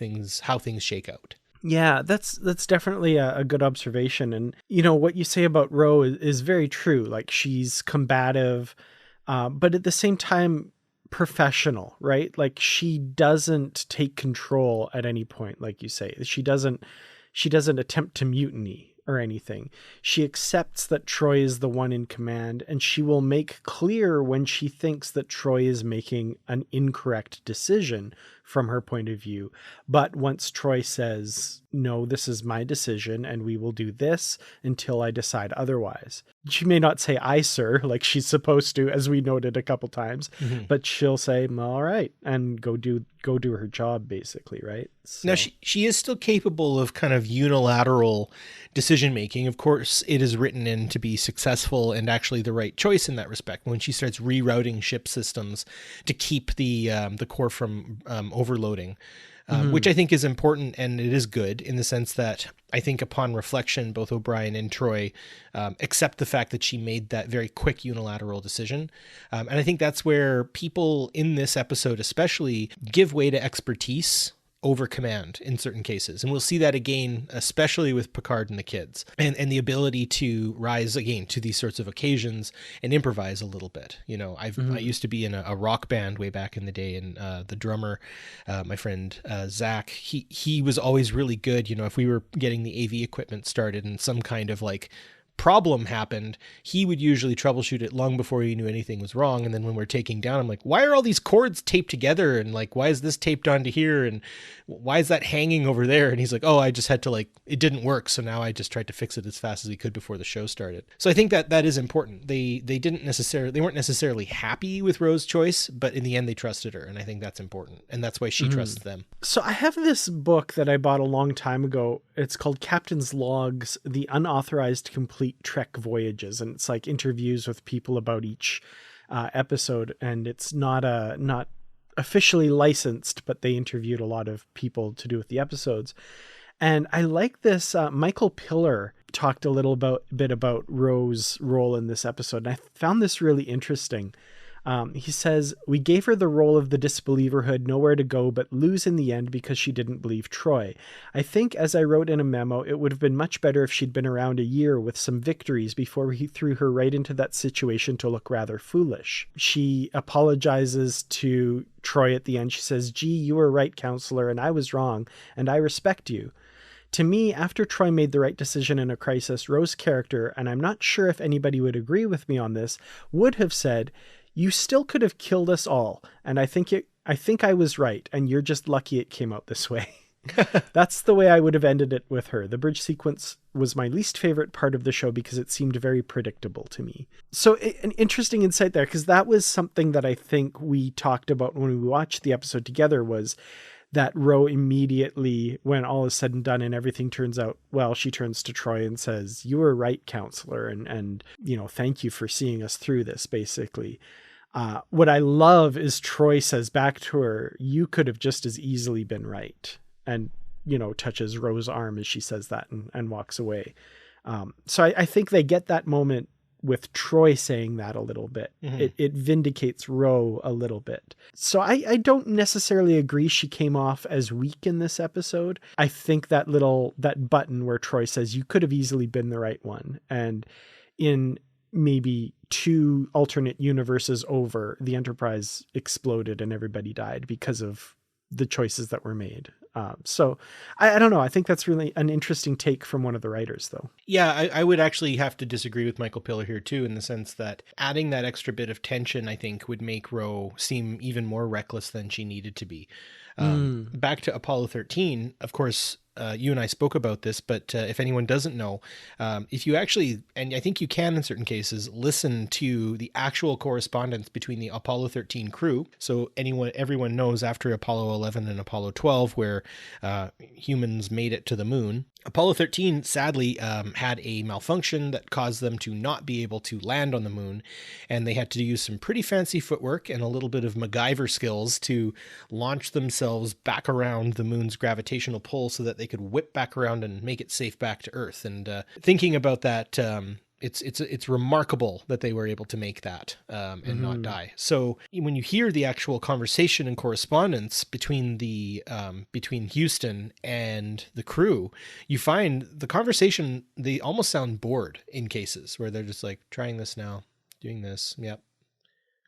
[SPEAKER 1] how things shake out.
[SPEAKER 2] Yeah, that's definitely a good observation. And, what you say about Ro is very true. Like, she's combative, but at the same time, professional, right? Like, she doesn't take control at any point, like you say. She doesn't attempt to mutiny or anything. She accepts that Troi is the one in command, and she will make clear when she thinks that Troi is making an incorrect decision from her point of view. But once Troi says, no, this is my decision and we will do this until I decide otherwise. She may not say, "I, sir," like she's supposed to, as we noted a couple times, but she'll say, all right, and go do her job, basically, right? So.
[SPEAKER 1] Now, she is still capable of kind of unilateral decision-making. Of course, it is written in to be successful and actually the right choice in that respect when she starts rerouting ship systems to keep the core from overloading. Which I think is important, and it is good in the sense that I think upon reflection, both O'Brien and Troi accept the fact that she made that very quick unilateral decision. And I think that's where people in this episode especially give way to expertise over command in certain cases. And we'll see that again, especially with Picard and the kids, and the ability to rise again to these sorts of occasions and improvise a little bit. I used to be in a rock band way back in the day, and the drummer, my friend Zach, he was always really good. If we were getting the AV equipment started and some kind of like problem happened, he would usually troubleshoot it long before he knew anything was wrong. And then when we're taking down, I'm like, why are all these cords taped together? And like, why is this taped onto here? And why is that hanging over there? And he's like, oh, I just had to it didn't work. So now I just tried to fix it as fast as we could before the show started. So I think that is important. They weren't necessarily happy with Ro's choice, but in the end they trusted her. And I think that's important. And that's why she trusts them.
[SPEAKER 2] So I have this book that I bought a long time ago. It's called Captain's Logs, The Unauthorized Complete Trek Voyages, and it's like interviews with people about each episode, and it's not officially licensed, but they interviewed a lot of people to do with the episodes. And I like this. Michael Piller talked a little bit about Ro's role in this episode, and I found this really interesting. He says, "We gave her the role of the disbeliever who had nowhere to go but lose in the end because she didn't believe Troi. I think, as I wrote in a memo, it would have been much better if she'd been around a year with some victories before we threw her right into that situation to look rather foolish." She apologizes to Troi at the end. She says, "Gee, you were right, counselor, and I was wrong, and I respect you." To me, after Troi made the right decision in a crisis, Ro's character, and I'm not sure if anybody would agree with me on this, would have said, "You still could have killed us all, and I think I was right, and you're just lucky it came out this way." That's the way I would have ended it with her. The bridge sequence was my least favorite part of the show because it seemed very predictable to me. So an interesting insight there, because that was something that I think we talked about when we watched the episode together, was that Ro immediately, when all is said and done and everything turns out well, she turns to Troy and says, "You were right, counselor, and thank you for seeing us through this," basically. What I love is Troy says back to her, "You could have just as easily been right," and touches Ro's arm as she says that and walks away. So I think they get that moment with Troy saying that a little bit. Mm-hmm. It vindicates Ro a little bit. So I don't necessarily agree she came off as weak in this episode. I think that button where Troy says, "You could have easily been the right one," and in maybe 2 alternate universes over, the Enterprise exploded and everybody died because of the choices that were made. So I don't know. I think that's really an interesting take from one of the writers, though.
[SPEAKER 1] Yeah, I would actually have to disagree with Michael Piller here, too, in the sense that adding that extra bit of tension, I think, would make Ro seem even more reckless than she needed to be. Back to Apollo 13, of course, you and I spoke about this, but if anyone doesn't know, if you actually, and I think you can in certain cases, listen to the actual correspondence between the Apollo 13 crew. So everyone knows after Apollo 11 and Apollo 12, where humans made it to the moon, Apollo 13 sadly had a malfunction that caused them to not be able to land on the moon, and they had to use some pretty fancy footwork and a little bit of MacGyver skills to launch themselves back around the moon's gravitational pull so that they could whip back around and make it safe back to Earth. And thinking about that, it's remarkable that they were able to make that and not die. So when you hear the actual conversation and correspondence between between Houston and the crew, you find the conversation, they almost sound bored in cases where they're just like, trying this now, doing this. Yep.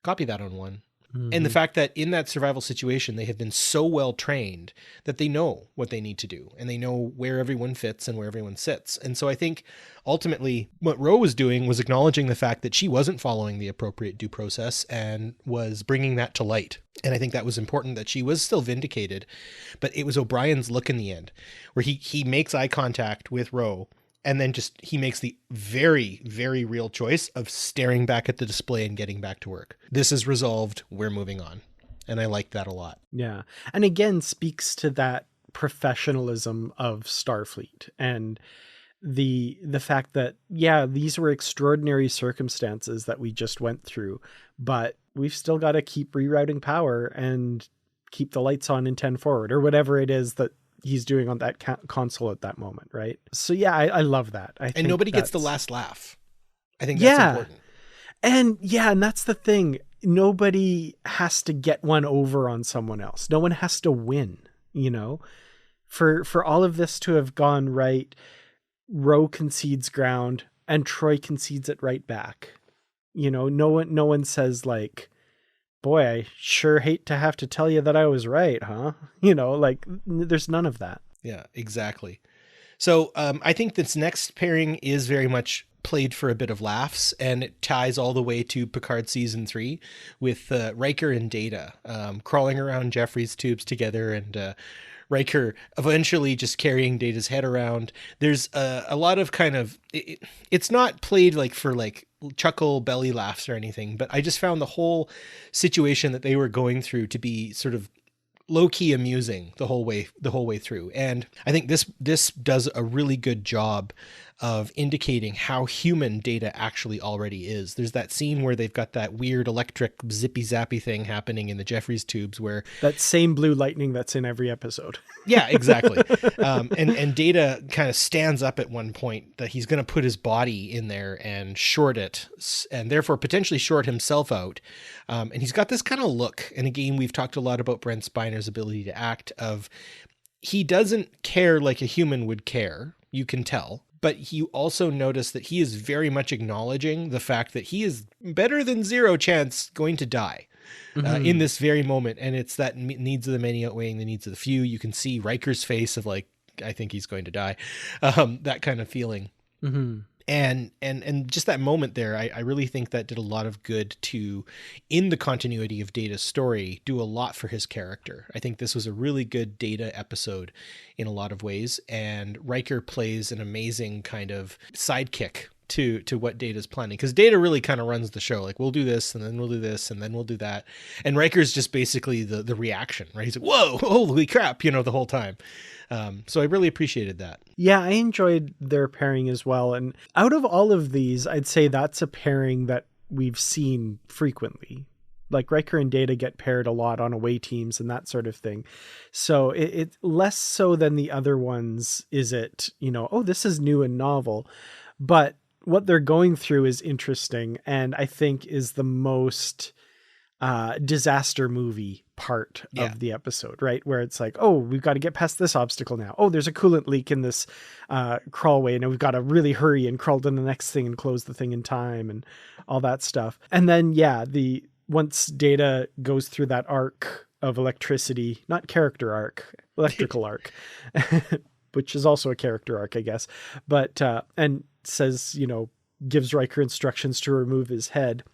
[SPEAKER 1] Copy that on one. And the fact that in that survival situation, they have been so well trained that they know what they need to do and they know where everyone fits and where everyone sits. And so I think ultimately what Ro was doing was acknowledging the fact that she wasn't following the appropriate due process and was bringing that to light. And I think that was important, that she was still vindicated, but it was O'Brien's look in the end where he makes eye contact with Ro. And then he makes the very, very real choice of staring back at the display and getting back to work. This is resolved. We're moving on. And I like that a lot.
[SPEAKER 2] Yeah. And again, speaks to that professionalism of Starfleet and the fact that, yeah, these were extraordinary circumstances that we just went through, but we've still got to keep rerouting power and keep the lights on and 10 forward or whatever it is that he's doing on that console at that moment, right? So yeah, I love that.
[SPEAKER 1] And nobody gets the last laugh. I think that's important.
[SPEAKER 2] And that's the thing. Nobody has to get one over on someone else. No one has to win, For all of this to have gone right, Ro concedes ground and Troy concedes it right back. No one says like, "Boy, I sure hate to have to tell you that I was right, huh?" There's none of that.
[SPEAKER 1] Yeah, exactly. So I think this next pairing is very much played for a bit of laughs, and it ties all the way to Picard season 3 with Riker and Data crawling around Jeffrey's tubes together, and Riker eventually just carrying Data's head around. There's a lot of kind of, it's not played like for like chuckle belly laughs or anything, but I just found the whole situation that they were going through to be sort of low-key amusing the whole way through. And I think this does a really good job of indicating how human Data actually already is. There's that scene where they've got that weird electric zippy zappy thing happening in the Jeffries tubes, where
[SPEAKER 2] that same blue lightning that's in every episode.
[SPEAKER 1] Yeah, exactly. And Data kind of stands up at one point that he's going to put his body in there and short it, and therefore potentially short himself out. And he's got this kind of look. And again, we've talked a lot about Brent Spiner's ability to act, of he doesn't care like a human would care. You can tell. But you also notice that he is very much acknowledging the fact that he is better than zero chance going to die in this very moment. And it's that needs of the many outweighing the needs of the few. You can see Riker's face of like, I think he's going to die. That kind of feeling. Mm-hmm. And just that moment there, I really think that did a lot of good to, in the continuity of Data's story, do a lot for his character. I think this was a really good Data episode in a lot of ways, and Riker plays an amazing kind of sidekick to what Data's planning, because Data really kind of runs the show. Like, we'll do this, and then we'll do this, and then we'll do that. And Riker's just basically the reaction, right? He's like, whoa, holy crap, the whole time. So I really appreciated that.
[SPEAKER 2] Yeah, I enjoyed their pairing as well. And out of all of these, I'd say that's a pairing that we've seen frequently. Like, Riker and Data get paired a lot on away teams and that sort of thing. So it less so than the other ones is it, oh, this is new and novel. But what they're going through is interesting, and I think is the most disaster movie part of the episode, right? Where it's like, oh, we've got to get past this obstacle now. Oh, there's a coolant leak in this crawlway, and we've got to really hurry and crawl to the next thing and close the thing in time and all that stuff. And then, once Data goes through that arc of electricity, not character arc, electrical arc, which is also a character arc, I guess, but, and says, gives Riker instructions to remove his head.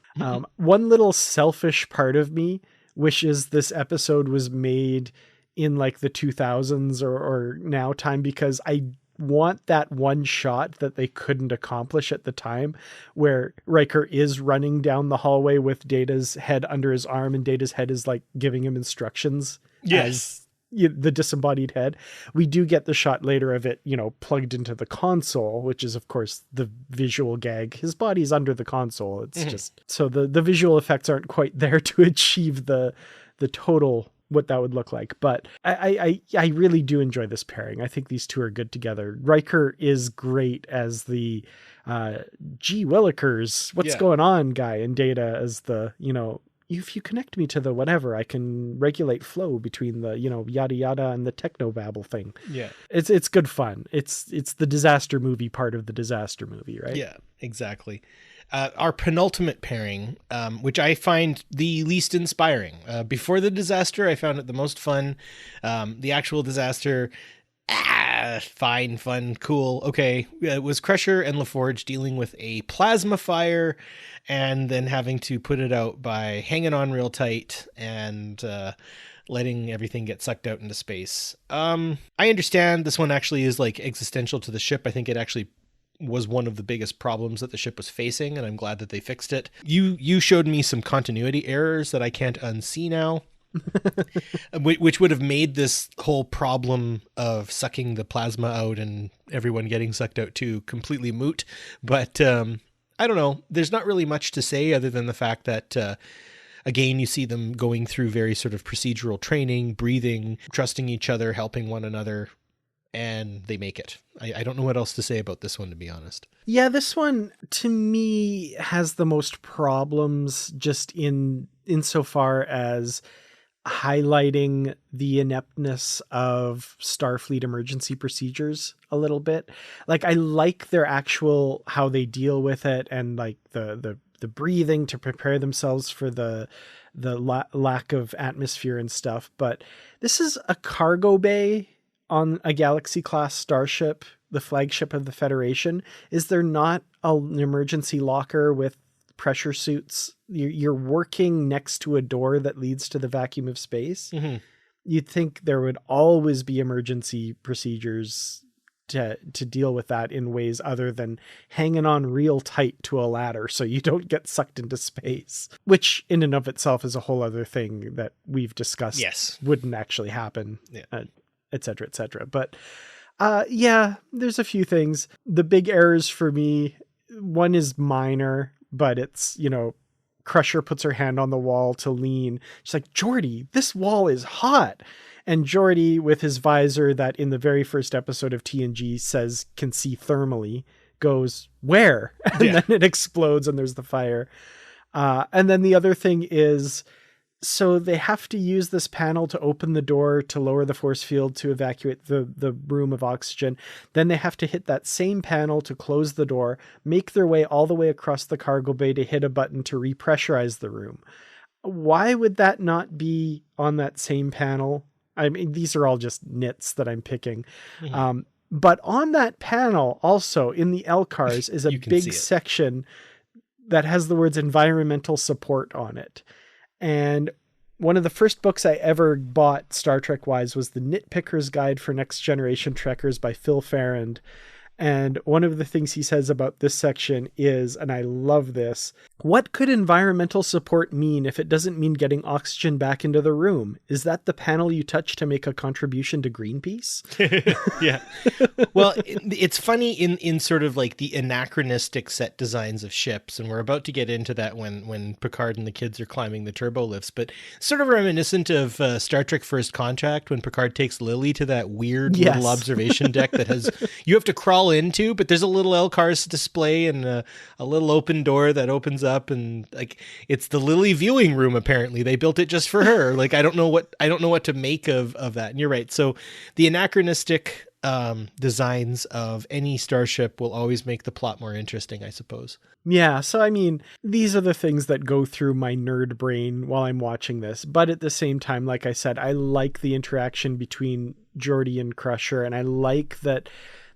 [SPEAKER 2] One little selfish part of me wishes this episode was made in like the 2000s or now time, because I want that one shot that they couldn't accomplish at the time, where Riker is running down the hallway with Data's head under his arm, and Data's head is like giving him instructions.
[SPEAKER 1] Yes.
[SPEAKER 2] The disembodied head. We do get the shot later of it, plugged into the console, which is of course the visual gag. His body's under the console. It's just, so the visual effects aren't quite there to achieve the total what that would look like. But I really do enjoy this pairing. I think these two are good together. Riker is great as the gee willikers, what's going on guy, and Data as the, if you connect me to the whatever, I can regulate flow between the, yada yada and the techno babble thing.
[SPEAKER 1] Yeah.
[SPEAKER 2] It's good fun. It's the disaster movie part of the disaster movie, right?
[SPEAKER 1] Yeah, exactly. Our penultimate pairing, which I find the least inspiring. Before the disaster, I found it the most fun. The actual disaster, fine, fun, cool. Okay. It was Crusher and LaForge dealing with a plasma fire and then having to put it out by hanging on real tight and letting everything get sucked out into space. I understand this one actually is like existential to the ship. I think it actually was one of the biggest problems that the ship was facing, and I'm glad that they fixed it. You showed me some continuity errors that I can't unsee now. Which would have made this whole problem of sucking the plasma out and everyone getting sucked out too completely moot. But I don't know. There's not really much to say other than the fact that again, you see them going through very sort of procedural training, breathing, trusting each other, helping one another, and they make it. I don't know what else to say about this one, to be honest.
[SPEAKER 2] Yeah, this one to me has the most problems just insofar as highlighting the ineptness of Starfleet emergency procedures a little bit. Like, I like their actual, how they deal with it, and like the breathing to prepare themselves for the lack of atmosphere and stuff. But this is a cargo bay on a Galaxy class starship, the flagship of the Federation. Is there not an emergency locker with pressure suits? You're working next to a door that leads to the vacuum of space. Mm-hmm. You'd think there would always be emergency procedures to deal with that in ways other than hanging on real tight to a ladder so you don't get sucked into space, which in and of itself is a whole other thing that we've discussed.
[SPEAKER 1] Yes.
[SPEAKER 2] Wouldn't actually happen, et cetera, et cetera. But yeah, there's a few things. The big errors for me, one is minor, but it's, Crusher puts her hand on the wall to lean. She's like, Geordi, this wall is hot. And Geordi, with his visor that in the very first episode of TNG says can see thermally, goes, where? And then it explodes and there's the fire. And then the other thing is, so they have to use this panel to open the door to lower the force field to evacuate the room of oxygen. Then they have to hit that same panel to close the door, make their way all the way across the cargo bay to hit a button to repressurize the room. Why would that not be on that same panel? I mean, these are all just nits that I'm picking. Mm-hmm. But on that panel, also in the LCARS, is a big section that has the words environmental support on it. And one of the first books I ever bought Star Trek wise was the Nitpicker's Guide for Next Generation Trekkers by Phil Farrand. And one of the things he says about this section is, and I love this, what could environmental support mean if it doesn't mean getting oxygen back into the room? Is that the panel you touch to make a contribution to Greenpeace?
[SPEAKER 1] Yeah. Well, it's funny in sort of like the anachronistic set designs of ships, and we're about to get into that when Picard and the kids are climbing the turbo lifts, but sort of reminiscent of Star Trek First Contact when Picard takes Lily to that weird little observation deck that has, you have to crawl into, but there's a little LCARS display and a little open door that opens up, and like it's the Lily viewing room. Apparently they built it just for her. Like I don't know what to make of that. And you're right. So the anachronistic designs of any starship will always make the plot more interesting, I suppose.
[SPEAKER 2] Yeah, so I mean, these are the things that go through my nerd brain while I'm watching this. But at the same time, like I said, I like the interaction between Geordi and Crusher, and I like that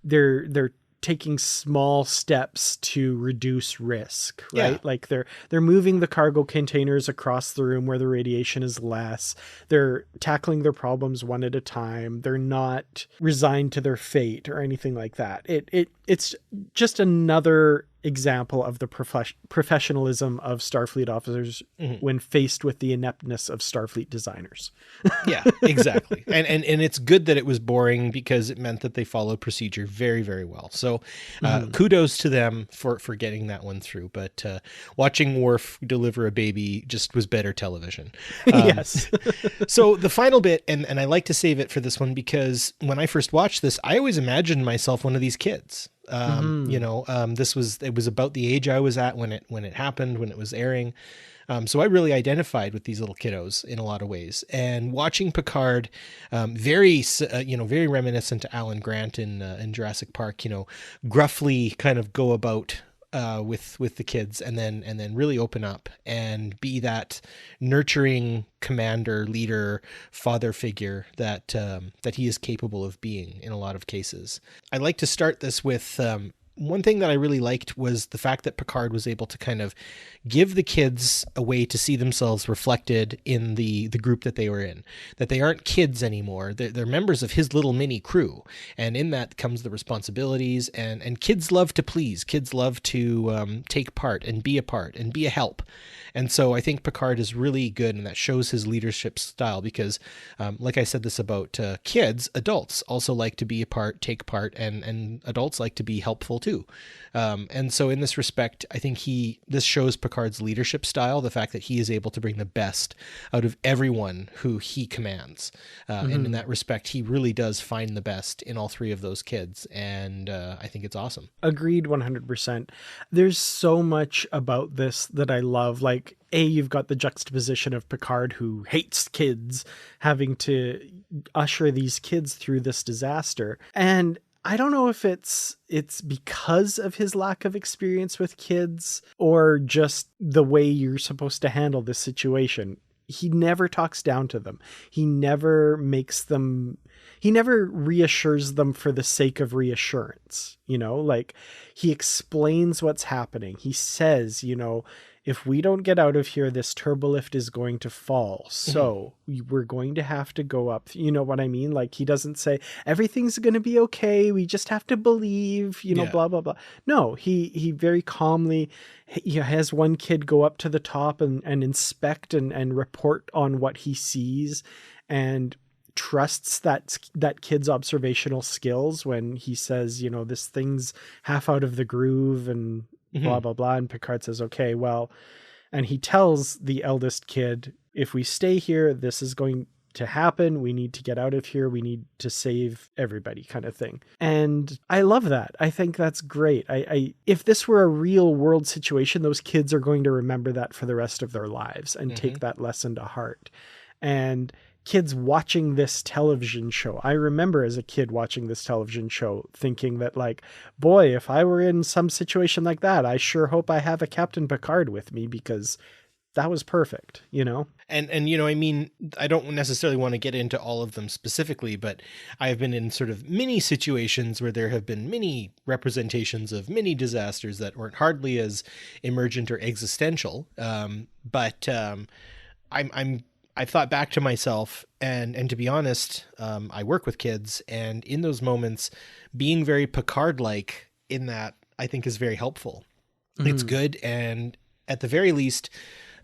[SPEAKER 2] they're taking small steps to reduce risk, right? Yeah. Like they're moving the cargo containers across the room where the radiation is less. They're tackling their problems one at a time. They're not resigned to their fate or anything like that. It's just another example of the professionalism of Starfleet officers when faced with the ineptness of Starfleet designers.
[SPEAKER 1] Yeah, exactly. And it's good that it was boring because it meant that they followed procedure very, very well. So kudos to them for getting that one through. But watching Worf deliver a baby just was better television.
[SPEAKER 2] Yes.
[SPEAKER 1] So the final bit, and I like to save it for this one because when I first watched this, I always imagined myself one of these kids. It was about the age I was at when it happened, when it was airing. So I really identified with these little kiddos in a lot of ways, and watching Picard, very reminiscent to Alan Grant in Jurassic Park, gruffly kind of go about with the kids and then really open up and be that nurturing commander, leader, father figure that he is capable of being in a lot of cases. I like to start this with one thing that I really liked was the fact that Picard was able to kind of give the kids a way to see themselves reflected in the group that they were in, that they aren't kids anymore. They're members of his little mini crew. And in that comes the responsibilities, and kids love to please. Kids love to take part and be a help. And so I think Picard is really good, and that shows his leadership style because, like I said this about kids, adults also like to be a part, take part, and adults like to be helpful too. And so in this respect, I think this shows Picard's leadership style, the fact that he is able to bring the best out of everyone who he commands. And in that respect, he really does find the best in all three of those kids. And I think it's awesome.
[SPEAKER 2] Agreed 100%. There's so much about this that I love. Like, you've got the juxtaposition of Picard, who hates kids, having to usher these kids through this disaster. And I don't know if it's because of his lack of experience with kids or just the way you're supposed to handle this situation. He never talks down to them. He never reassures them for the sake of reassurance. Like he explains what's happening. He says, if we don't get out of here, this turbolift is going to fall. So we're going to have to go up. You know what I mean? Like he doesn't say everything's going to be okay. We just have to believe, blah, blah, blah. No, he very calmly has one kid go up to the top and inspect and report on what he sees and trusts that kid's observational skills when he says, this thing's half out of the groove and blah, blah, blah. And Picard says, okay, well, and he tells the eldest kid, if we stay here, this is going to happen. We need to get out of here. We need to save everybody kind of thing. And I love that. I think that's great. If this were a real world situation, those kids are going to remember that for the rest of their lives and take that lesson to heart. And kids watching this television show. I remember as a kid watching this television show thinking that like, boy, if I were in some situation like that, I sure hope I have a Captain Picard with me because that was perfect, And
[SPEAKER 1] I mean, I don't necessarily want to get into all of them specifically, but I've been in sort of mini situations where there have been many representations of mini disasters that weren't hardly as emergent or existential. But I'm I thought back to myself, and to be honest, I work with kids, and in those moments, being very Picard-like in that, I think, is very helpful. It's good, and at the very least,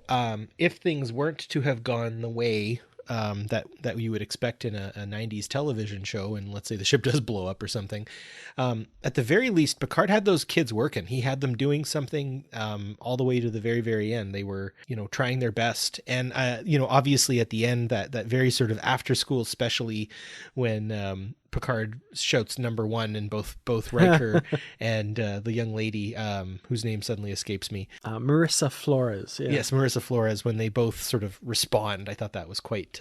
[SPEAKER 1] if things weren't to have gone the way that you would expect in a 90s television show, and let's say the ship does blow up or something, at the very least, Picard had those kids working. He had them doing something all the way to the very, very end. They were, trying their best. And, obviously at the end, that very sort of after school, especially when Picard shouts number one, and both Riker and the young lady whose name suddenly escapes me.
[SPEAKER 2] Marissa Flores. Yeah.
[SPEAKER 1] Yes, Marissa Flores, when they both sort of respond, I thought that was quite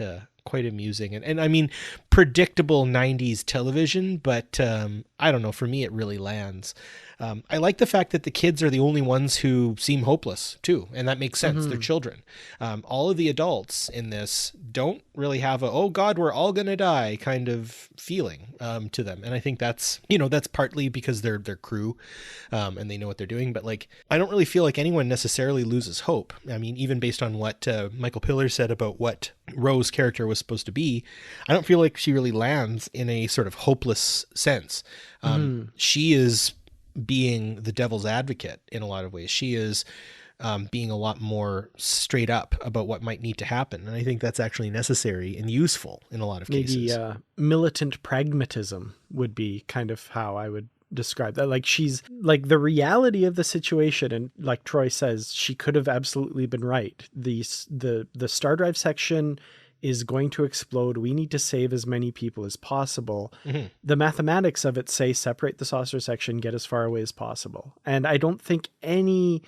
[SPEAKER 1] amusing. And I mean, predictable 90s television, but I don't know, for me, it really lands. I like the fact that the kids are the only ones who seem hopeless too. And that makes sense. They're children. All of the adults in this don't really have a, oh God, we're all going to die kind of feeling to them. And I think that's partly because they're crew and they know what they're doing. But like, I don't really feel like anyone necessarily loses hope. I mean, even based on what Michael Piller said about what Rose's character was supposed to be, I don't feel like she really lands in a sort of hopeless sense. She is being the devil's advocate in a lot of ways. She is being a lot more straight up about what might need to happen. And I think that's actually necessary and useful in a lot of cases.
[SPEAKER 2] Maybe militant pragmatism would be kind of how I would describe that. Like, she's like the reality of the situation. And like Troy says, she could have absolutely been right. The star drive section is going to explode. We need to save as many people as possible. The mathematics of it say separate the saucer section, get as far away as possible. And I don't think any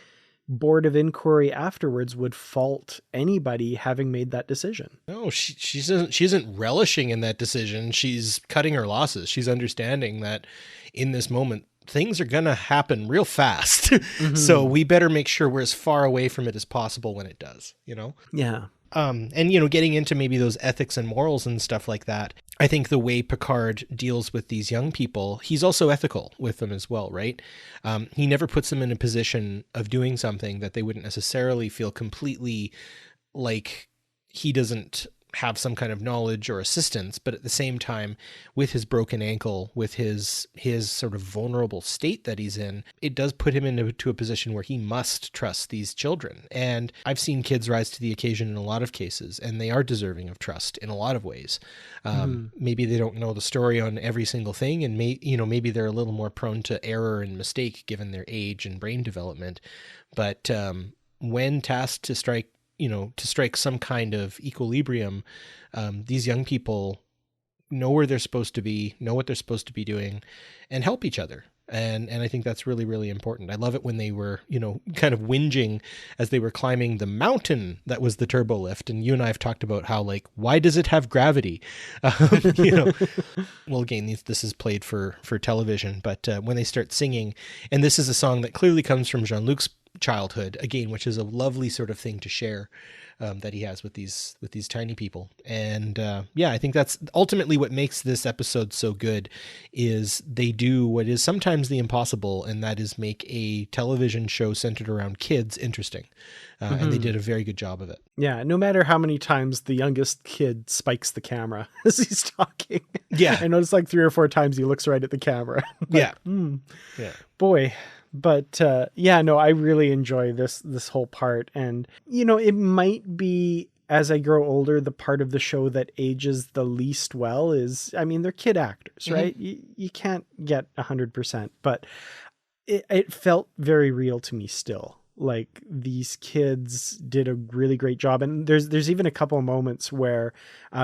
[SPEAKER 2] board of inquiry afterwards would fault anybody having made that decision.
[SPEAKER 1] No, she isn't relishing in that decision. She's cutting her losses. She's understanding that in this moment, things are going to happen real fast. So we better make sure we're as far away from it as possible when it does,
[SPEAKER 2] Yeah.
[SPEAKER 1] And, getting into maybe those ethics and morals and stuff like that. I think the way Picard deals with these young people, he's also ethical with them as well, right? He never puts them in a position of doing something that they wouldn't necessarily feel completely like he doesn't have some kind of knowledge or assistance, but at the same time, with his broken ankle, with his sort of vulnerable state that he's in, it does put him into a position where he must trust these children. And I've seen kids rise to the occasion in a lot of cases, and they are deserving of trust in a lot of ways. Maybe they don't know the story on every single thing, and maybe they're a little more prone to error and mistake given their age and brain development. But when tasked to strike some kind of equilibrium, these young people know where they're supposed to be, know what they're supposed to be doing, and help each other. And I think that's really, really important. I love it when they were, kind of whinging as they were climbing the mountain that was the turbo lift. And you and I have talked about how, like, why does it have gravity? Well, again, this is played for television, but when they start singing, and this is a song that clearly comes from Jean-Luc's childhood, again, which is a lovely sort of thing to share that he has with these tiny people. And I think that's ultimately what makes this episode so good, is they do what is sometimes the impossible, and that is make a television show centered around kids interesting. And they did a very good job of it.
[SPEAKER 2] Yeah, no matter how many times the youngest kid spikes the camera as he's talking.
[SPEAKER 1] Yeah.
[SPEAKER 2] I noticed like 3 or 4 times he looks right at the camera.
[SPEAKER 1] Yeah.
[SPEAKER 2] Boy. But I really enjoy this whole part. And, it might be, as I grow older, the part of the show that ages the least well is, I mean, they're kid actors, right? You can't get 100%, but it felt very real to me still. Like, these kids did a really great job. And there's even a couple of moments where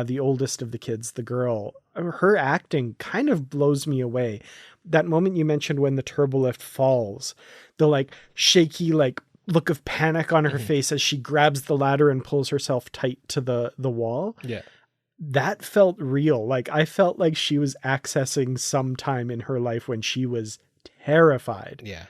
[SPEAKER 2] the oldest of the kids, the girl, her acting kind of blows me away. That moment you mentioned when the turbolift falls, the like shaky, like look of panic on her face as she grabs the ladder and pulls herself tight to the wall.
[SPEAKER 1] Yeah.
[SPEAKER 2] That felt real. Like, I felt like she was accessing some time in her life when she was terrified.
[SPEAKER 1] Yeah.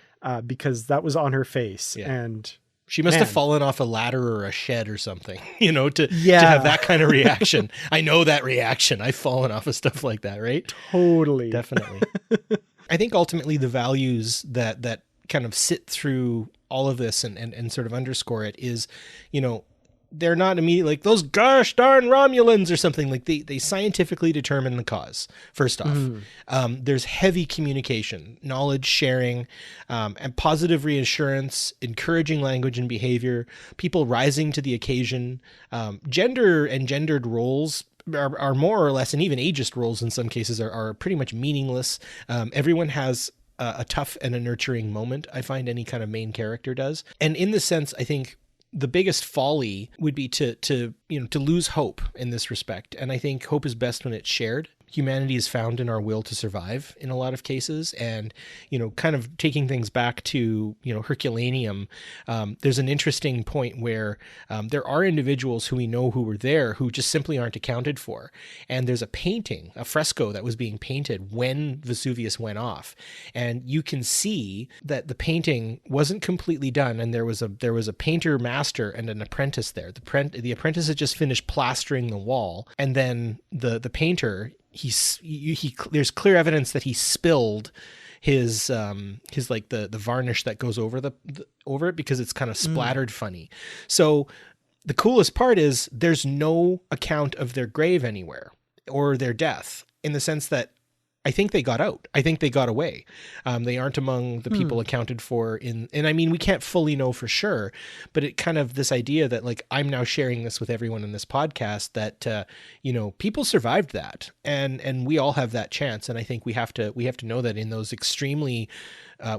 [SPEAKER 2] Because that was on her face.
[SPEAKER 1] Yeah.
[SPEAKER 2] And
[SPEAKER 1] she must have fallen off a ladder or a shed or something, to have that kind of reaction. I know that reaction. I've fallen off of stuff like that, right?
[SPEAKER 2] Totally.
[SPEAKER 1] Definitely. I think ultimately the values that kind of sit through all of this and sort of underscore it is, they're not immediately like those gosh darn Romulans or something. Like they scientifically determine the cause. First off, there's heavy communication, knowledge sharing, and positive reassurance, encouraging language and behavior, people rising to the occasion. Gender and gendered roles are more or less, and even ageist roles in some cases are pretty much meaningless. Everyone has a tough and a nurturing moment. I find any kind of main character does. And in this sense, I think the biggest folly would be to lose hope in this respect. And I think hope is best when it's shared. Humanity is found in our will to survive in a lot of cases. And, kind of taking things back to, Herculaneum, there's an interesting point where there are individuals who we know who were there who just simply aren't accounted for. And there's a fresco that was being painted when Vesuvius went off. And you can see that the painting wasn't completely done. And there was a painter master and an apprentice there. The apprentice had just finished plastering the wall. And then the painter, there's clear evidence that he spilled his like the varnish that goes over over it because it's kind of splattered funny. So the coolest part is there's no account of their grave anywhere or their death, in the sense that I think they got out. I think they got away. They aren't among the people accounted for and I mean, we can't fully know for sure, but it kind of this idea that like, I'm now sharing this with everyone in this podcast that, people survived that and we all have that chance. And I think we have to know that in those extremely,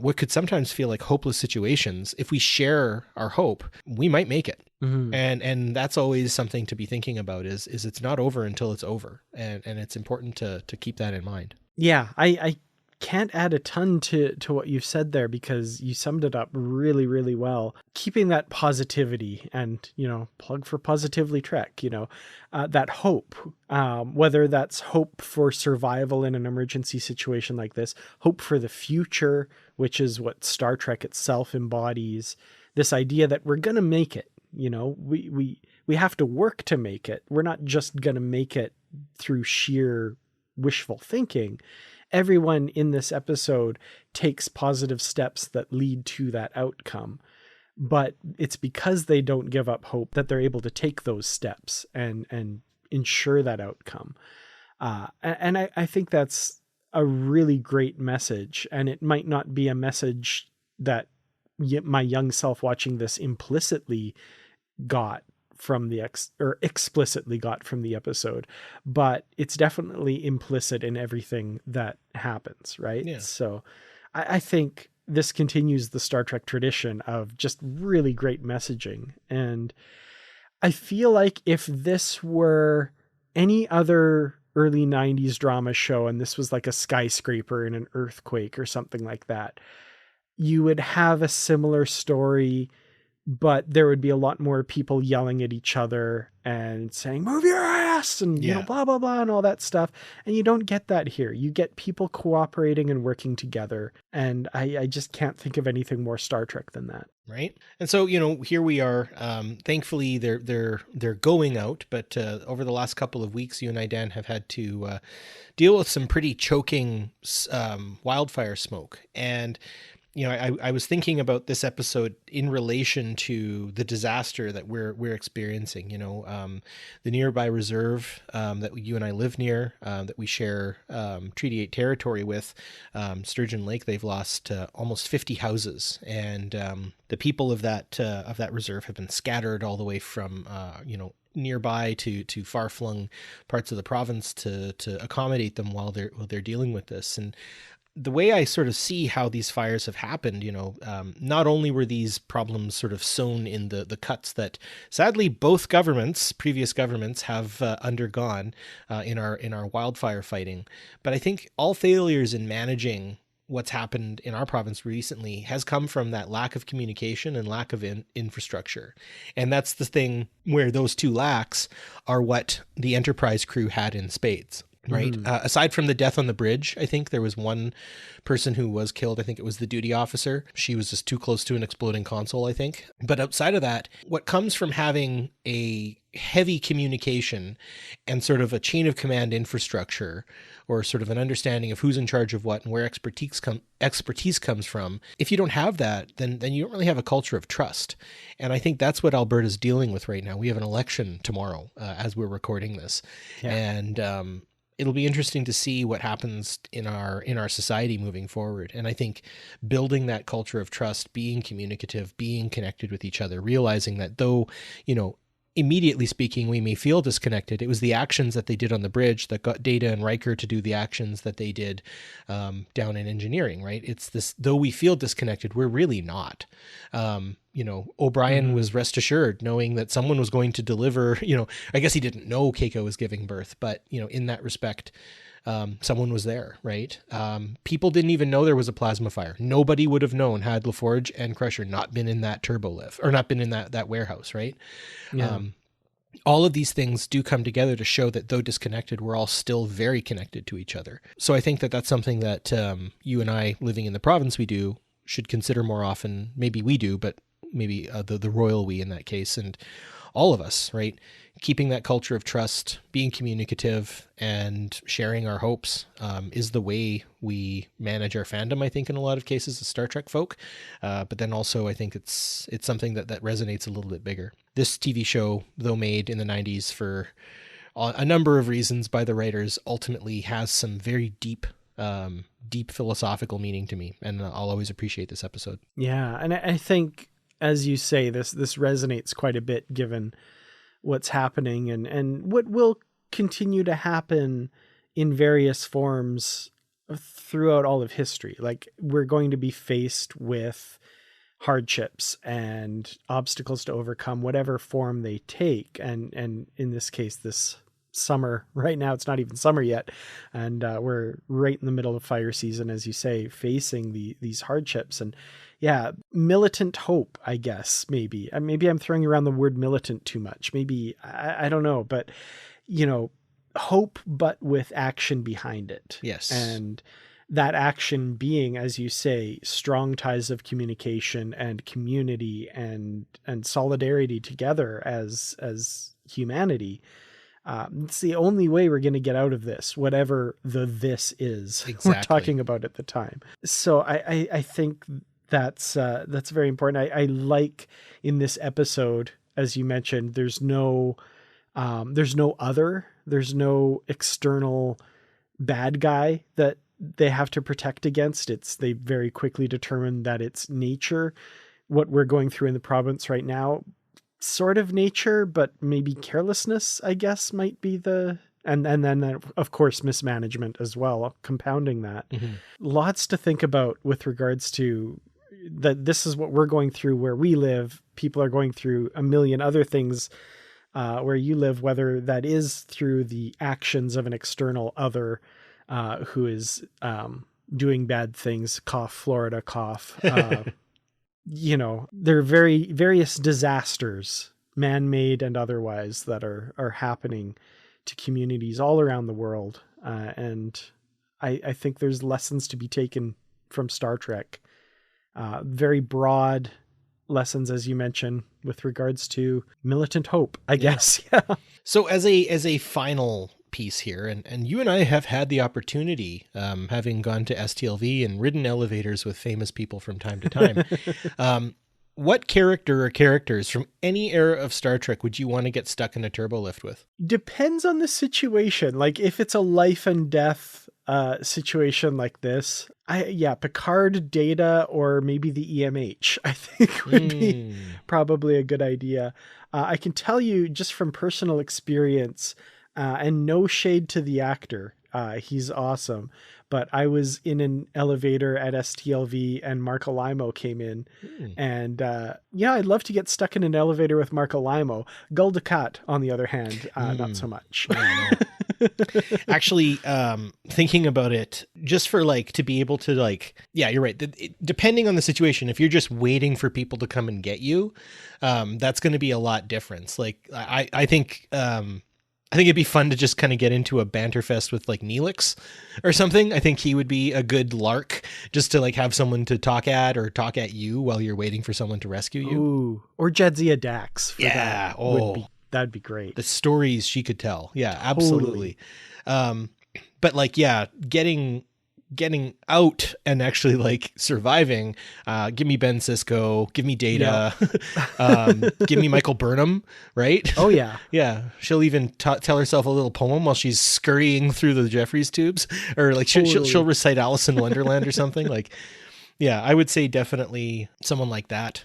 [SPEAKER 1] what could sometimes feel like hopeless situations, if we share our hope, we might make it. Mm-hmm. And that's always something to be thinking about is it's not over until it's over. And it's important to keep that in mind.
[SPEAKER 2] Yeah, I can't add a ton to what you've said there because you summed it up really, really well. Keeping that positivity and, plug for Positively Trek, that hope, whether that's hope for survival in an emergency situation like this, hope for the future, which is what Star Trek itself embodies, this idea that we're going to make it, we have to work to make it. We're not just going to make it through sheer wishful thinking. Everyone in this episode takes positive steps that lead to that outcome, but it's because they don't give up hope that they're able to take those steps and ensure that outcome. And I think that's a really great message, and it might not be a message that my young self watching this implicitly got from the explicitly got from the episode, but it's definitely implicit in everything that happens, right? Yeah. So I think this continues the Star Trek tradition of just really great messaging. And I feel like if this were any other early 90s drama show and this was like a skyscraper in an earthquake or something like that, you would have a similar story, but there would be a lot more people yelling at each other and saying, move your ass and, blah, blah, blah, and all that stuff. And you don't get that here. You get people cooperating and working together. And I just can't think of anything more Star Trek than that.
[SPEAKER 1] Right. And so, here we are. Thankfully, they're going out. But over the last couple of weeks, you and I, Dan, have had to deal with some pretty choking wildfire smoke. And I was thinking about this episode in relation to the disaster that we're experiencing. The nearby reserve that you and I live near, that we share Treaty 8 territory with, Sturgeon Lake. They've lost almost 50 houses, and the people of that reserve have been scattered all the way from nearby to far-flung parts of the province to accommodate them while they're dealing with this. And the way I sort of see how these fires have happened, not only were these problems sort of sown in the cuts that sadly both previous governments have undergone in our wildfire fighting, but I think all failures in managing what's happened in our province recently has come from that lack of communication and lack of infrastructure. And that's the thing where those two lacks are what the Enterprise crew had in spades. right? Aside from the death on the bridge, I think there was one person who was killed. I think it was the duty officer. She was just too close to an exploding console, I think. But outside of that, what comes from having a heavy communication and sort of a chain of command infrastructure, or sort of an understanding of who's in charge of what and where expertise comes from. If you don't have that, then you don't really have a culture of trust. And I think that's what Alberta's dealing with right now. We have an election tomorrow as we're recording this. Yeah. And it'll be interesting to see what happens in our society moving forward. And I think building that culture of trust, being communicative, being connected with each other, realizing that though, immediately speaking, we may feel disconnected. It was the actions that they did on the bridge that got Data and Riker to do the actions that they did down in engineering, right? It's this, though we feel disconnected, we're really not. O'Brien was rest assured knowing that someone was going to deliver, I guess he didn't know Keiko was giving birth, but, in that respect, someone was there, right? People didn't even know there was a plasma fire. Nobody would have known had LaForge and Crusher not been in that turbo lift, or not been in that warehouse, right? Yeah. All of these things do come together to show that though disconnected, we're all still very connected to each other. So I think that that's something that you and I, living in the province, we should consider more often. Maybe we do, but maybe the royal we in that case, and all of us, right? Keeping that culture of trust, being communicative, and sharing our hopes is the way we manage our fandom, I think, in a lot of cases as Star Trek folk. But then also I think it's something that resonates a little bit bigger. This TV show, though made in the 90s for a number of reasons by the writers, ultimately has some very deep philosophical meaning to me. And I'll always appreciate this episode.
[SPEAKER 2] Yeah. And I think, as you say, this resonates quite a bit given what's happening and what will continue to happen in various forms throughout all of history. Like, we're going to be faced with hardships and obstacles to overcome, whatever form they take. And in this case, this summer, right now, it's not even summer yet. And we're right in the middle of fire season, as you say, facing these hardships. And yeah, militant hope, I guess, maybe. Maybe I'm throwing around the word militant too much. Maybe, I don't know, but, hope, but with action behind it.
[SPEAKER 1] Yes.
[SPEAKER 2] And that action being, as you say, strong ties of communication and community and solidarity together as humanity. It's the only way we're going to get out of this, whatever this is
[SPEAKER 1] exactly.
[SPEAKER 2] We're talking about at the time. So I think that's very important. I like in this episode, as you mentioned, there's no external bad guy that they have to protect against. They very quickly determine that it's nature. What we're going through in the province right now, sort of nature, but maybe carelessness, I guess, might be and then of course mismanagement as well, compounding that. Mm-hmm. Lots to think about with regards to that. This is what we're going through where we live. People are going through a million other things where you live, whether that is through the actions of an external other who is doing bad things, cough, Florida, cough. There are various disasters, man-made and otherwise, that are happening to communities all around the world. And I think there's lessons to be taken from Star Trek. Very broad lessons, as you mentioned, with regards to militant hope, I guess. Yeah.
[SPEAKER 1] So as a final piece here, and you and I have had the opportunity, having gone to STLV and ridden elevators with famous people from time to time, what character or characters from any era of Star Trek would you want to get stuck in a turbo lift with?
[SPEAKER 2] Depends on the situation. Like, if it's a life and death situation like this, Picard, Data, or maybe the EMH, I think would be probably a good idea. I can tell you just from personal experience, and no shade to the actor, he's awesome, but I was in an elevator at STLV and Mark Alimo came in, and I'd love to get stuck in an elevator with Mark Alimo. Gul Dukat, on the other hand, not so much.
[SPEAKER 1] Actually, thinking about it, just for to be able to you're right. Depending on the situation, if you're just waiting for people to come and get you, that's going to be a lot different. I think I think it'd be fun to just kind of get into a banter fest with like Neelix or something. I think he would be a good lark just to like have someone to talk at or talk at you while you're waiting for someone to rescue you.
[SPEAKER 2] Ooh, or Jadzia Dax. For
[SPEAKER 1] Yeah.
[SPEAKER 2] that. That'd be great.
[SPEAKER 1] The stories she could tell. Yeah, absolutely. But like, yeah, getting out and actually like surviving, give me Ben Sisko, give me Data, give me Michael Burnham, right?
[SPEAKER 2] Oh yeah.
[SPEAKER 1] Yeah, she'll even tell herself a little poem while she's scurrying through the Jeffries tubes, or like she'll recite Alice in Wonderland or something. Like, yeah, I would say definitely someone like that.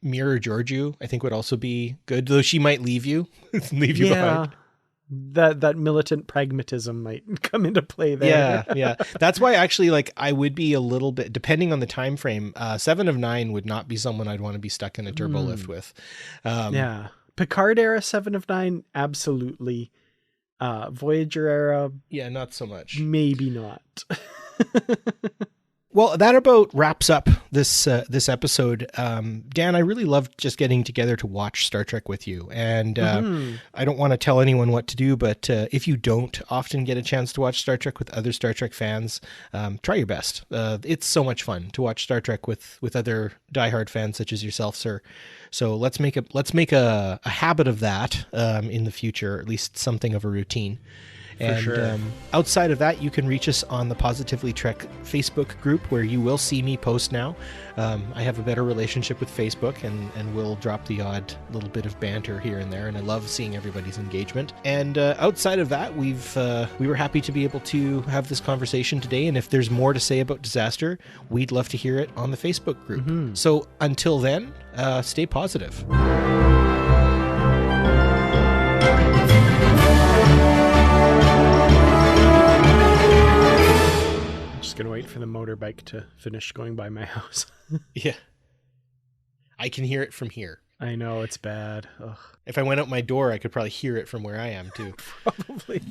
[SPEAKER 1] Mirror Georgiou, I think, would also be good, though she might leave you behind.
[SPEAKER 2] That militant pragmatism might come into play there.
[SPEAKER 1] Yeah. That's why actually, like, I would be a little bit, depending on the time frame, 7 of 9 would not be someone I'd want to be stuck in a turbo lift with.
[SPEAKER 2] Yeah. Picard era 7 of 9, absolutely. Voyager era,
[SPEAKER 1] yeah, not so much.
[SPEAKER 2] Maybe not.
[SPEAKER 1] Well, that about wraps up this episode. Dan, I really loved just getting together to watch Star Trek with you. And I don't want to tell anyone what to do, but if you don't often get a chance to watch Star Trek with other Star Trek fans, try your best. It's so much fun to watch Star Trek with other diehard fans such as yourself, sir. So let's make a habit of that in the future, or at least something of a routine. And
[SPEAKER 2] sure.
[SPEAKER 1] Outside of that, you can reach us on the Positively Trek Facebook group, where you will see me post now. I have a better relationship with Facebook, and we'll drop the odd little bit of banter here and there, and I love seeing everybody's engagement. And outside of that, we were happy to be able to have this conversation today, and if there's more to say about Disaster, we'd love to hear it on the Facebook group. So until then, stay positive.
[SPEAKER 2] Just gonna wait for the motorbike to finish going by my house.
[SPEAKER 1] Yeah. I can hear it from here.
[SPEAKER 2] I know, it's bad. Ugh.
[SPEAKER 1] If I went out my door, I could probably hear it from where I am too.
[SPEAKER 2] Probably.